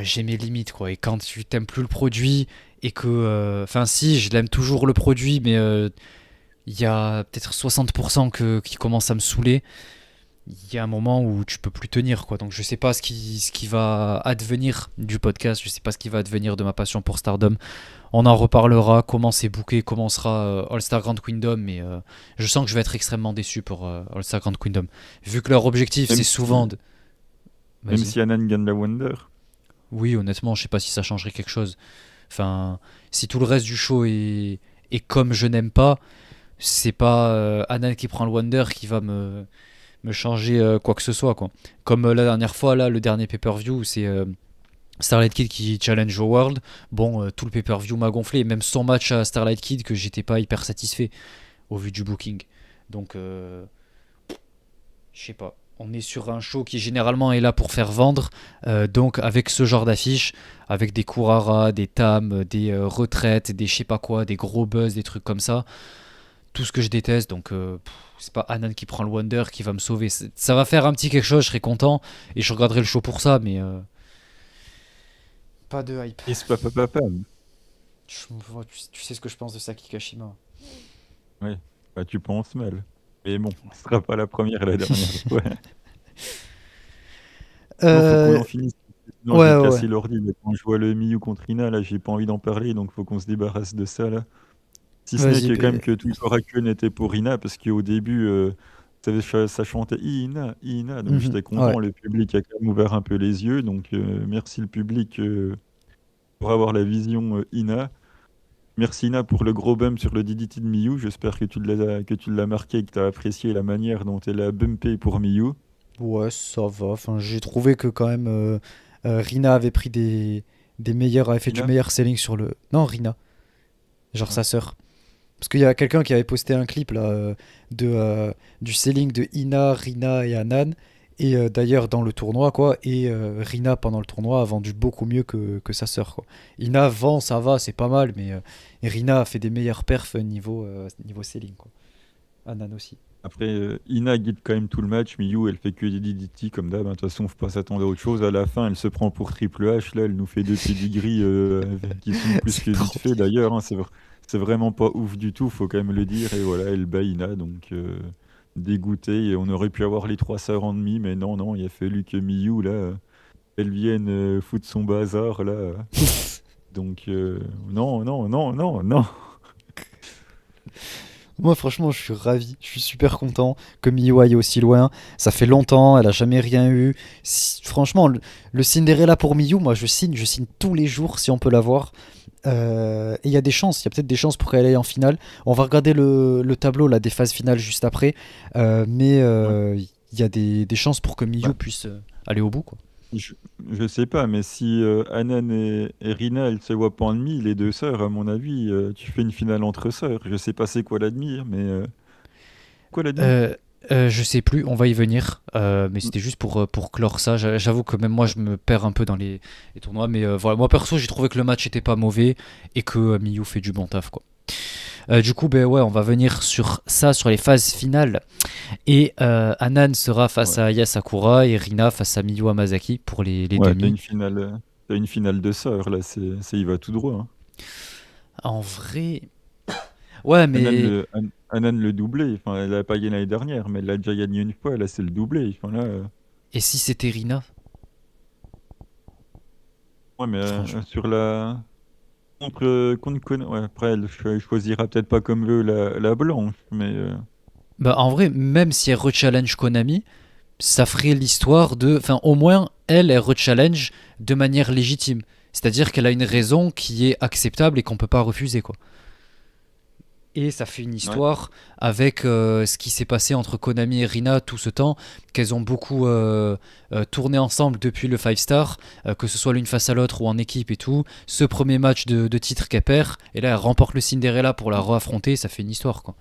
j'ai mes limites, quoi. Et quand tu t'aimes plus le produit et que. Enfin, si, je l'aime toujours le produit, mais il y a peut-être 60% qui commence à me saouler. Il y a un moment où tu peux plus tenir, quoi. Donc je sais pas ce qui va advenir du podcast, je sais pas ce qui va advenir de ma passion pour Stardom. On en reparlera, comment c'est booké, comment sera All Star Grand Kingdom, mais je sens que je vais être extrêmement déçu pour All Star Grand Kingdom. Vu que leur objectif Même c'est si, souvent de... même Vas-y. si Anan gagne la Wonder. Oui, honnêtement, je sais pas si ça changerait quelque chose. Enfin, si tout le reste du show est comme je n'aime pas, c'est pas Anan qui prend le Wonder qui va me changer quoi que ce soit, quoi. Comme la dernière fois, là, le dernier pay-per-view, c'est Starlight Kid qui challenge au World. Bon, tout le pay-per-view m'a gonflé. Même son match à Starlight Kid que j'étais pas hyper satisfait au vu du booking. Donc, je sais pas. On est sur un show qui généralement est là pour faire vendre. Donc avec ce genre d'affiche, avec des Kurara, des Tam, des retraites, des je sais pas quoi, des gros buzz, des trucs comme ça. Tout ce que je déteste. Donc c'est pas Anan qui prend le Wonder qui va me sauver. Ça va faire un petit quelque chose, je serai content. Et je regarderai le show pour ça. Mais pas de hype. Et c'est pas. Tu sais ce que je pense de Saki Kashima. Ouais, bah, tu penses mal. Mais bon, ce sera pas la première et la dernière fois. Non, faut qu'on Euh, en finisse. Sinon, je ouais, vais ouais, ouais. casser l'ordi. Mais quand je vois le Miyu contre Ina, là, j'ai pas envie d'en parler, donc faut qu'on se débarrasse de ça, là. Si ce n'est Vas-y, que quand même ben. que tout le Korakuen était pour Ina, parce qu'au début, ça chantait Ina, Ina, donc Mhm, j'étais ouais. content. Le public a quand même ouvert un peu les yeux, donc merci le public pour avoir la vision Ina. Merci Ina pour le gros bump sur le DDT de Miyu. J'espère que tu l'as marqué et que tu as apprécié la manière dont elle a bumpé pour Miyu. Ouais, ça va. Enfin, j'ai trouvé que quand même Rina avait pris avait fait du Ina? meilleur selling sur le. Non, Rina, genre Ah. sa sœur. Parce qu'il y a quelqu'un qui avait posté un clip là du selling de Ina, Rina et Anan. Et d'ailleurs dans le tournoi quoi. Et Rina pendant le tournoi a vendu beaucoup mieux que sa sœur quoi. Ina vend, ça va, c'est pas mal, mais Rina a fait des meilleurs perfs niveau selling quoi. Anan aussi. Après, Ina guide quand même tout le match. Miyu, elle fait que des DDT comme d'hab, hein. De toute façon, faut pas s'attendre à autre chose. À la fin, elle se prend pour Triple H. Là, elle nous fait deux pédigris qui sont plus C'est que vite trop fait bien. d'ailleurs, hein. C'est vraiment pas ouf du tout, faut quand même le dire. Et voilà, elle bat Ina, donc dégoûté. Et on aurait pu avoir les trois sœurs en demi, mais non, non, il a fallu que Miyu, là, elle vienne foutre son bazar, là. Donc, non, non, non, non, non. Moi, franchement, je suis ravi. Je suis super content que Miyu aille aussi loin. Ça fait longtemps, elle a jamais rien eu. Franchement, le Cinderella pour Miyu, moi, je signe tous les jours si on peut l'avoir. Et il y a des chances, il y a peut-être des chances pour qu'elle aille en finale. On va regarder le tableau là, des phases finales juste après. Mais Ouais. il y a des chances pour que Miyu Bah, puisse aller au bout, quoi. Je, je sais pas, mais si Anan et Rina, elles se voient pas en demi, les deux sœurs, à mon avis, tu fais une finale entre sœurs. Je sais pas c'est quoi l'admi, mais quoi l'admi? Euh, je sais plus, on va y venir. Mais c'était juste pour clore ça. J'avoue que même moi, je me perds un peu dans les tournois. Mais voilà, moi perso, j'ai trouvé que le match était pas mauvais et que Miyu fait du bon taf, quoi. Du coup, ben ouais, on va venir sur ça, sur les phases finales. Et Anan sera face Ouais, à Aya Sakura et Rina face à Miyu Hamasaki pour les ouais, demi. t'as une finale de sœurs là, il va tout droit, hein. En vrai, ouais, mais Anan le doublé, enfin, elle a pas gagné l'année dernière, mais elle l'a déjà gagné une fois. Là, c'est le doublé. Enfin, là, et si c'était Rina? ouais, mais Franchement. sur la contre ouais, après, elle choisira peut-être pas comme veut la blanche, mais Bah en vrai, même si elle rechallenge Konami, ça ferait l'histoire de. Enfin, au moins, elle rechallenge de manière légitime. C'est-à-dire qu'elle a une raison qui est acceptable et qu'on peut pas refuser, quoi. Et ça fait une ouais. histoire avec ce qui s'est passé entre Konami et Rina tout ce temps, qu'elles ont beaucoup tourné ensemble depuis le 5 Star, que ce soit l'une face à l'autre ou en équipe et tout. Ce premier match de titre qu'elle perd, et là elle remporte le Cinderella pour la re-affronter, ça fait une histoire quoi.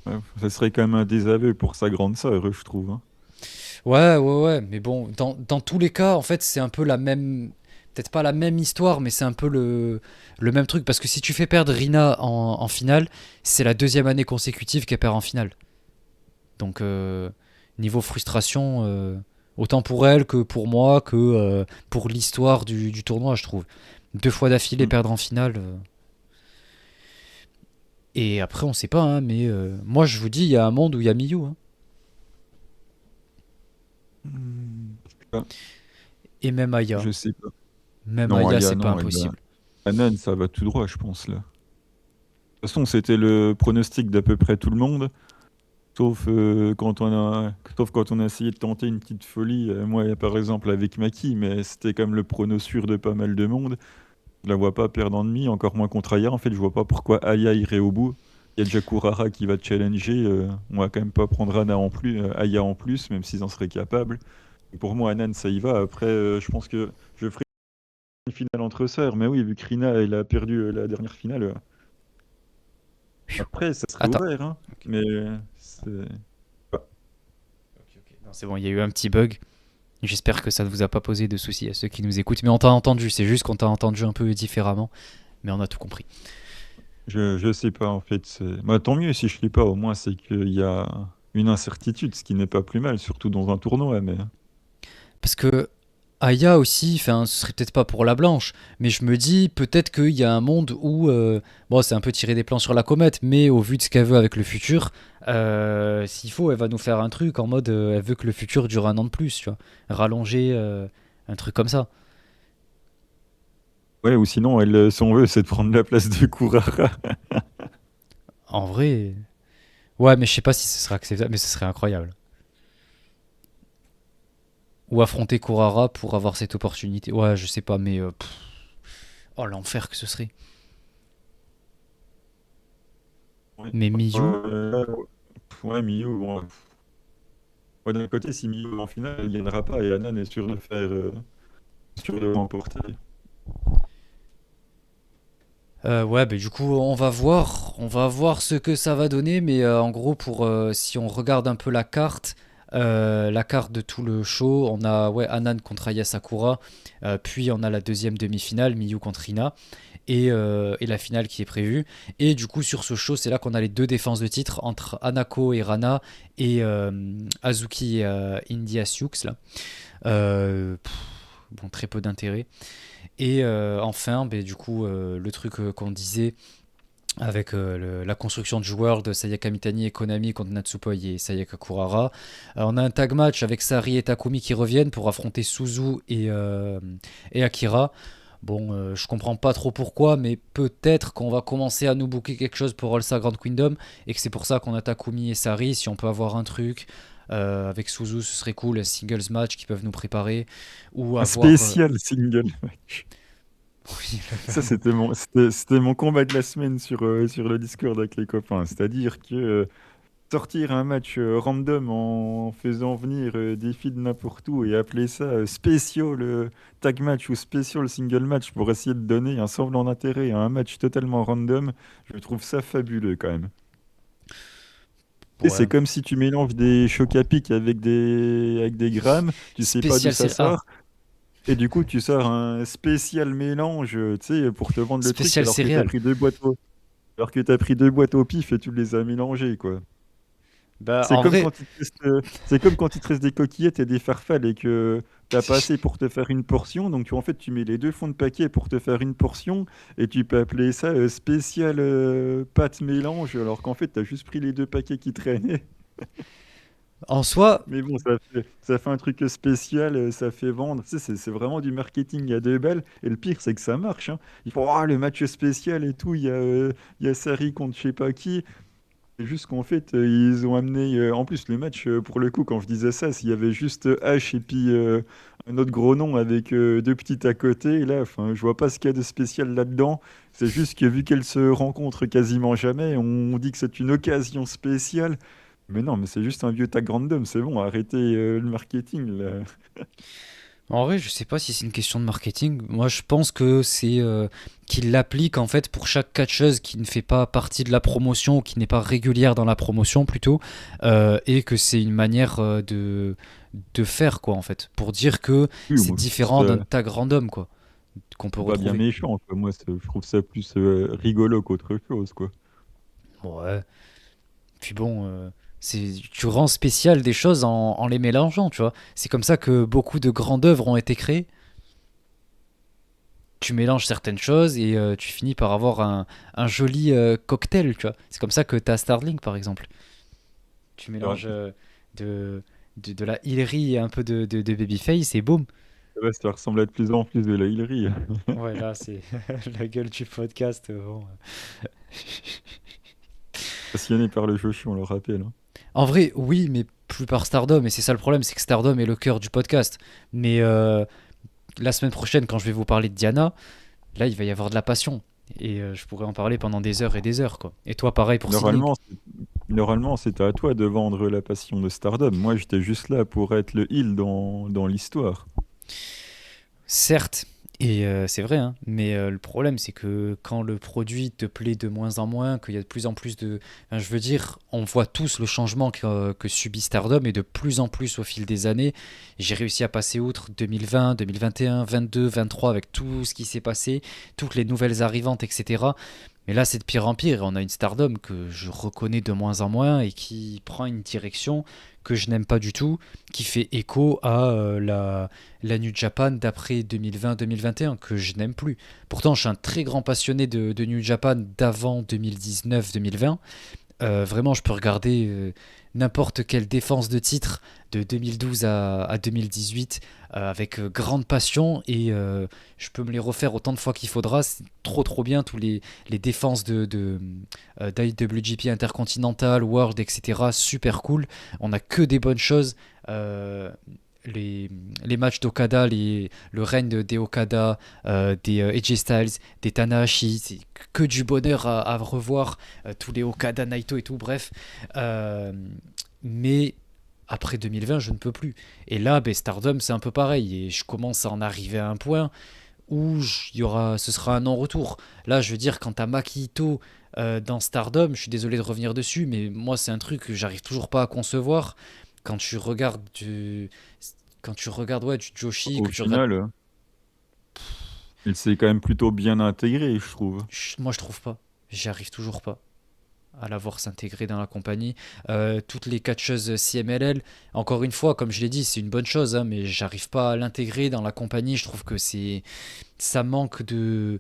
Ouais, ça serait quand même un désaveu pour sa grande sœur, je trouve, hein. Ouais, ouais, ouais, mais bon, dans tous les cas, en fait, c'est un peu la même. Peut-être pas la même histoire, mais c'est un peu le même truc. Parce que si tu fais perdre Rina en finale, c'est la deuxième année consécutive qu'elle perd en finale. Donc, niveau frustration, autant pour elle que pour moi, que pour l'histoire du tournoi, je trouve. Deux fois d'affilée Mm. perdre en finale. Et après, on sait pas, hein, mais moi, je vous dis, il y a un monde où il y a Miyu, hein. Je sais pas. Et même Aya. Je sais pas. Même Non, Aya, Aya, c'est pas non, elle a... impossible. Anan, ça va tout droit, je pense, là. De toute façon, c'était le pronostic d'à peu près tout le monde. Sauf quand on a essayé de tenter une petite folie, moi par exemple avec Maki, mais c'était comme le prono sûr de pas mal de monde. Je la vois pas perdre en demi, encore moins contre Aya. En fait, je vois pas pourquoi Aya irait au bout. Il y a déjà Kurara qui va challenger. On va quand même pas prendre Aya en plus, même s'ils en seraient capables. Et pour moi, Anan, ça y va. Après, je pense que je ferai finale entre sœurs, mais oui, vu que Rina elle a perdu la dernière finale. Après, ça serait Attends. ouvert, hein. Ok. Mais c'est. Non, c'est bon, il y a eu un petit bug. J'espère que ça ne vous a pas posé de soucis à ceux qui nous écoutent. Mais on t'a entendu, c'est juste qu'on t'a entendu un peu différemment. Mais on a tout compris. Je sais pas en fait. Bah, tant mieux si je lis pas, au moins c'est qu'il y a une incertitude, ce qui n'est pas plus mal, surtout dans un tournoi. Mais Parce que Aya aussi, enfin, ce serait peut-être pas pour la blanche, mais je me dis peut-être qu'il y a un monde où, bon, c'est un peu tirer des plans sur la comète, mais au vu de ce qu'elle veut avec le futur, s'il faut, elle va nous faire un truc en mode, elle veut que le futur dure un an de plus, tu vois, rallonger, un truc comme ça. ouais, ou sinon, elle, son vœu, c'est de prendre la place de Kurara. En vrai, ouais, mais je sais pas si ce sera acceptable, mais ce serait incroyable. Ou affronter Kurara pour avoir cette opportunité. Ouais, je sais pas, mais oh l'enfer que ce serait. Ouais. Mais Miyu, Là, ouais, Miyu, bon, ouais, d'un côté, si Miyu en finale, elle gagnera pas et Anan est sûr de faire, sûr de remporter. ouais, bah, du coup, on va voir ce que ça va donner, mais en gros, si on regarde un peu la carte de tout le show, on a ouais, Anan contre Aya Sakura, puis on a la deuxième demi-finale, Miyu contre Rina, et la finale qui est prévue. Et du coup, sur ce show, c'est là qu'on a les deux défenses de titre entre Hanako et Rana, et Azuki et India Sioux, là. Bon, très peu d'intérêt. Et enfin, ben, du coup, le truc qu'on disait avec la construction du World, Sayaka Mitani et Konami contre Natsupoi et Sayaka Kurara. On a un tag match avec Sari et Takumi qui reviennent pour affronter Suzu et Akira. Bon, je comprends pas trop pourquoi, mais peut-être qu'on va commencer à nous booker quelque chose pour All Star Grand Kingdom et que c'est pour ça qu'on a Takumi et Sari. Si on peut avoir un truc avec Suzu, ce serait cool, un singles match qu'ils peuvent nous préparer ou Un avoir. spécial single match. Oui, Ça, c'était mon combat de la semaine sur le Discord avec les copains. C'est-à-dire que sortir un match random en faisant venir des filles de n'importe où et appeler ça spécial tag match ou spécial single match pour essayer de donner un semblant d'intérêt à un match totalement random, je trouve ça fabuleux quand même. Et ouais. c'est comme si tu mélanges des chocs à pic avec des grammes, tu sais pas d'où Spécial, ça c'est. Ah, sort, et du coup tu sors un spécial mélange, tu sais, pour te vendre le truc spécial alors que t'as céréales. pris alors que t'as pris deux boîtes au pif et tu les as mélangées, quoi. Bah, C'est en comme vrai, quand il te reste, c'est comme quand il te reste des coquillettes et des farfales et que t'as pas assez pour te faire une portion. Donc en fait, tu mets les deux fonds de paquet pour te faire une portion et tu peux appeler ça spécial pâte mélange alors qu'en fait, t'as juste pris les deux paquets qui traînaient. en soi, Mais bon, ça fait un truc spécial, ça fait vendre. Tu sais, c'est vraiment du marketing à deux balles. Et le pire, c'est que ça marche, hein. Ils font ah, le match spécial et tout. Il y a Sari contre je sais pas qui. C'est juste qu'en fait, ils ont amené. En plus, le match, pour le coup, quand je disais ça, s'il y avait juste H et puis un autre gros nom avec deux petites à côté, et là, enfin, je vois pas ce qu'il y a de spécial là-dedans. C'est juste que vu qu'elles se rencontrent quasiment jamais, on dit que c'est une occasion spéciale. Mais non, mais c'est juste un vieux tag random, c'est bon, arrêtez le marketing là. en vrai, je sais pas si c'est une question de marketing. Moi, je pense que c'est qu'il l'applique en fait pour chaque catcheuse qui ne fait pas partie de la promotion ou qui n'est pas régulière dans la promotion plutôt, et que c'est une manière de faire quoi en fait, pour dire que Oui, c'est moi, différent d'un tag random quoi qu'on peut c'est pas bien retrouver. méchant, quoi. Moi, je trouve ça plus rigolo qu'autre chose, quoi. Ouais. Puis bon, tu rends spécial des choses en les mélangeant, tu vois. C'est comme ça que beaucoup de grandes œuvres ont été créées. Tu mélanges certaines choses et tu finis par avoir un joli cocktail, tu vois. C'est comme ça que t'as Starlink, par exemple. Tu C'est vrai. mélanges de, de la Hillary et un peu de Babyface et boum. Ouais, ça ressemble à de plus en plus de la Hillary. Ouais, là, c'est la gueule du podcast. Bon. Passionné par le Joshi, on le rappelle, hein. En vrai, oui, mais plus par Stardom. Et c'est ça le problème, c'est que Stardom est le cœur du podcast. Mais la semaine prochaine, quand je vais vous parler de Diana, là, il va y avoir de la passion. Et je pourrais en parler pendant des heures et des heures, quoi. Et toi, pareil pour Sidlink. Normalement, normalement, c'était à toi de vendre la passion de Stardom. Moi, j'étais juste là pour être le heel dans l'histoire. Certes, Et c'est vrai, hein, mais le problème, c'est que quand le produit te plaît de moins en moins, qu'il y a de plus en plus de... Enfin, je veux dire, on voit tous le changement que subit Stardom et de plus en plus au fil des années. J'ai réussi à passer outre 2020, 2021, 22, 23 avec tout ce qui s'est passé, toutes les nouvelles arrivantes, etc. Mais là, c'est de pire en pire. On a une Stardom que je reconnais de moins en moins et qui prend une direction que je n'aime pas du tout, qui fait écho à la New Japan d'après 2020-2021, que je n'aime plus. Pourtant, je suis un très grand passionné de New Japan d'avant 2019-2020. Vraiment, je peux regarder n'importe quelle défense de titre de 2012 à 2018 avec grande passion et je peux me les refaire autant de fois qu'il faudra. C'est trop trop bien, tous les défenses d'IWGP Intercontinental, World, etc. Super cool. On a que des bonnes choses. Euh, les matchs d'Okada, le règne des Okada, des AJ Styles, des Tanahashi, c'est que du bonheur à revoir, tous les Okada, Naito et tout, bref. Euh, mais après 2020, je ne peux plus. Et là, ben, Stardom, c'est un peu pareil. Et je commence à en arriver à un point où ce sera un non-retour. Là, je veux dire, quand t'as Maki Ito dans Stardom, je suis désolé de revenir dessus, mais moi, c'est un truc que j'arrive toujours pas à concevoir. Quand tu regardes ouais, du Joshi, Au que tu regardes. final, il s'est quand même plutôt bien intégré, je trouve. Moi, je trouve pas. J'y arrive toujours pas à la voir s'intégrer dans la compagnie. Toutes les catcheuses CMLL, encore une fois, comme je l'ai dit, c'est une bonne chose, hein, mais j'arrive pas à l'intégrer dans la compagnie. Je trouve que ça manque de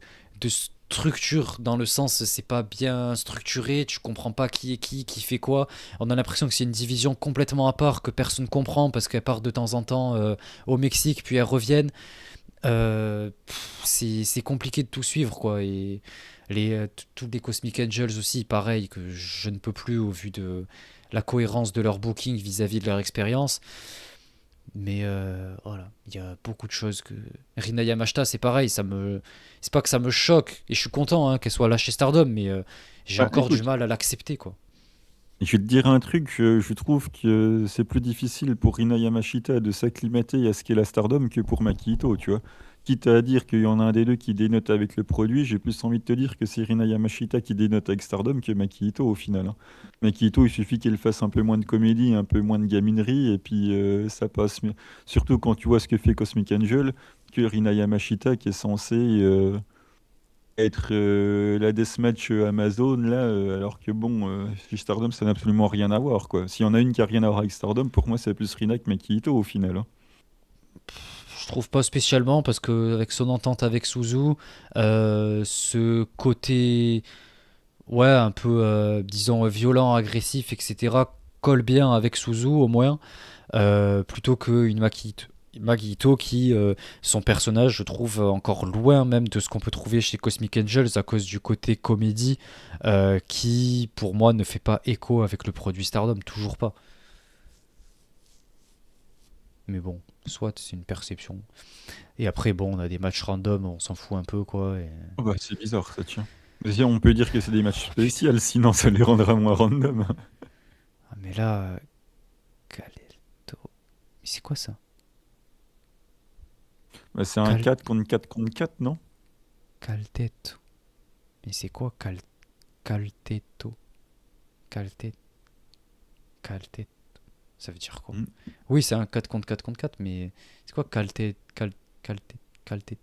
structure dans le sens, c'est pas bien structuré, tu comprends pas qui est qui fait quoi. On a l'impression que c'est une division complètement à part que personne comprend parce qu'elle part de temps en temps au Mexique puis elles reviennent. C'est compliqué de tout suivre quoi et tous les Cosmic Angels aussi pareil que je ne peux plus au vu de la cohérence de leur booking vis-à-vis de leur expérience mais voilà il y a beaucoup de choses que Rina Yamashita c'est pareil c'est pas que ça me choque et je suis content hein, qu'elle soit là chez Stardom mais j'ai Bah, encore du écoute, mal à l'accepter quoi. je vais te dire un truc, je trouve que c'est plus difficile pour Rina Yamashita de s'acclimater à ce qu'est la Stardom que pour Maki Ito, tu vois. Quitte à dire qu'il y en a un des deux qui dénote avec le produit, j'ai plus envie de te dire que c'est Rina Yamashita qui dénote avec Stardom que Maki Ito au final, hein. Maki Ito, il suffit qu'il fasse un peu moins de comédie, un peu moins de gaminerie, et puis ça passe mieux. Surtout quand tu vois ce que fait Cosmic Angel, que Rina Yamashita qui est censée être la deathmatch Amazon là, alors que bon, chez Stardom ça n'a absolument rien à voir quoi. S'il y en a une qui a rien à voir avec Stardom, pour moi c'est plus Rina que Maki Ito au final, hein. Je trouve pas spécialement parce que avec son entente avec Suzu, ce côté ouais, un peu, disons, violent, agressif, etc., colle bien avec Suzu au moins, plutôt qu'une Magito qui, son personnage, je trouve encore loin même de ce qu'on peut trouver chez Cosmic Angels à cause du côté comédie qui, pour moi, ne fait pas écho avec le produit Stardom, toujours pas. Mais bon, soit c'est une perception. Et après, bon, on a des matchs random, on s'en fout un peu, quoi. Oh bah c'est bizarre ça tient. Déjà, on peut dire que c'est des matchs spéciaux, sinon ça les rendra moins random. Ah, mais là, Calento. Mais c'est quoi ça? Bah, c'est un Cal 4 contre 4, non? Calteto. Mais c'est quoi Calteto? Calte Calteto. Ça veut dire quoi? Hmm. Oui, c'est un 4 contre 4 contre 4, mais c'est quoi Calte Calte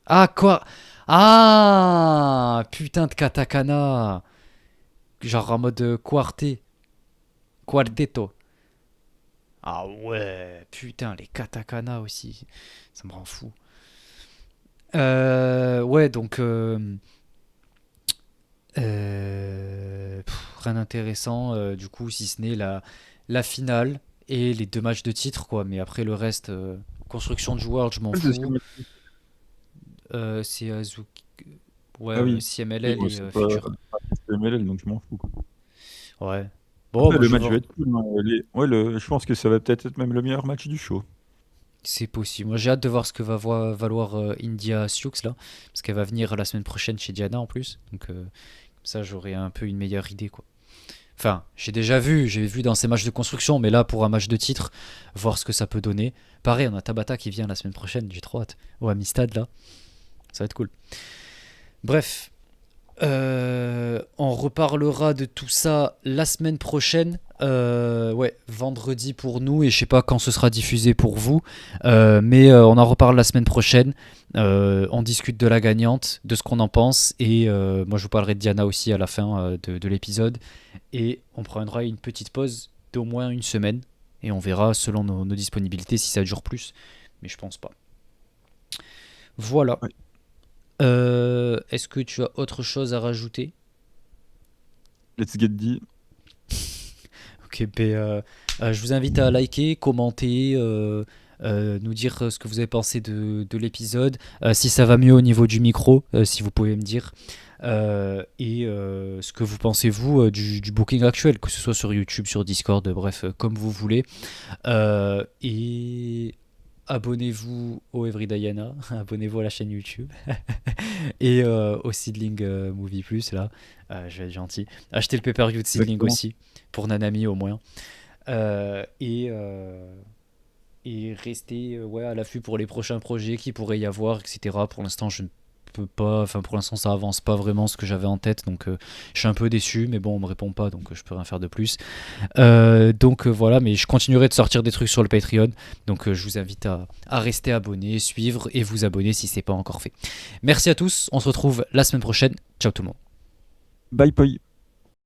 Ah, quoi? Ah, putain de katakana. Genre en mode quartetto. Ah ouais, putain, les katakana aussi. Ça me rend fou. Ouais, donc rien d'intéressant du coup, si ce n'est la finale et les deux matchs de titre, quoi. Mais après, le reste, construction de joueurs, je m'en Ouais, c'est ce que fous. moi- C'est Azuki. Ouais, Ah oui. Oui, CMLL moi et c'est Future. pas MLL donc je m'en fous quoi. Ouais. Bon, Après, moi le je vais match va voir. être cool, hein. Ouais, je pense que ça va peut-être être même le meilleur match du show. C'est possible. Moi j'ai hâte de voir ce que va valoir India Sioux là. Parce qu'elle va venir la semaine prochaine chez Diana en plus. Donc, comme ça, j'aurai un peu une meilleure idée, quoi. Enfin, j'ai vu dans ces matchs de construction, mais là, pour un match de titre, voir ce que ça peut donner. Pareil, on a Tabata qui vient la semaine prochaine, j'ai trop hâte. Au Amistad, là, ça va être cool. Bref, on reparlera de tout ça la semaine prochaine. Ouais, vendredi pour nous, et je sais pas quand ce sera diffusé pour vous, mais on en reparle la semaine prochaine. On discute de la gagnante, de ce qu'on en pense, et moi je vous parlerai de Diana aussi à la fin de l'épisode. Et on prendra une petite pause d'au moins une semaine, et on verra selon nos disponibilités si ça dure plus, mais je pense pas. Voilà. Ouais. Est-ce que tu as autre chose à rajouter? Let's get dit. Ok, je vous invite à liker, commenter, nous dire ce que vous avez pensé de l'épisode, si ça va mieux au niveau du micro, si vous pouvez me dire, et ce que vous pensez vous du booking actuel, que ce soit sur YouTube, sur Discord, bref, comme vous voulez. Et abonnez-vous au Everydayana, abonnez-vous à la chaîne YouTube et au Seedling Movie Plus là. Je vais être gentil. Achetez le pay-per-view de Seedling Exactement. aussi pour Nanami au moins. Et restez ouais, à l'affût pour les prochains projets qui pourrait y avoir, etc. Pour l'instant, je ne peux pas. Enfin, pour l'instant, ça avance pas vraiment ce que j'avais en tête, donc je suis un peu déçu. Mais bon, on me répond pas, donc je peux rien faire de plus. Donc voilà, mais je continuerai de sortir des trucs sur le Patreon. Donc je vous invite à rester abonné, suivre et vous abonner si c'est pas encore fait. Merci à tous. On se retrouve la semaine prochaine. Ciao tout le monde. Bye bye.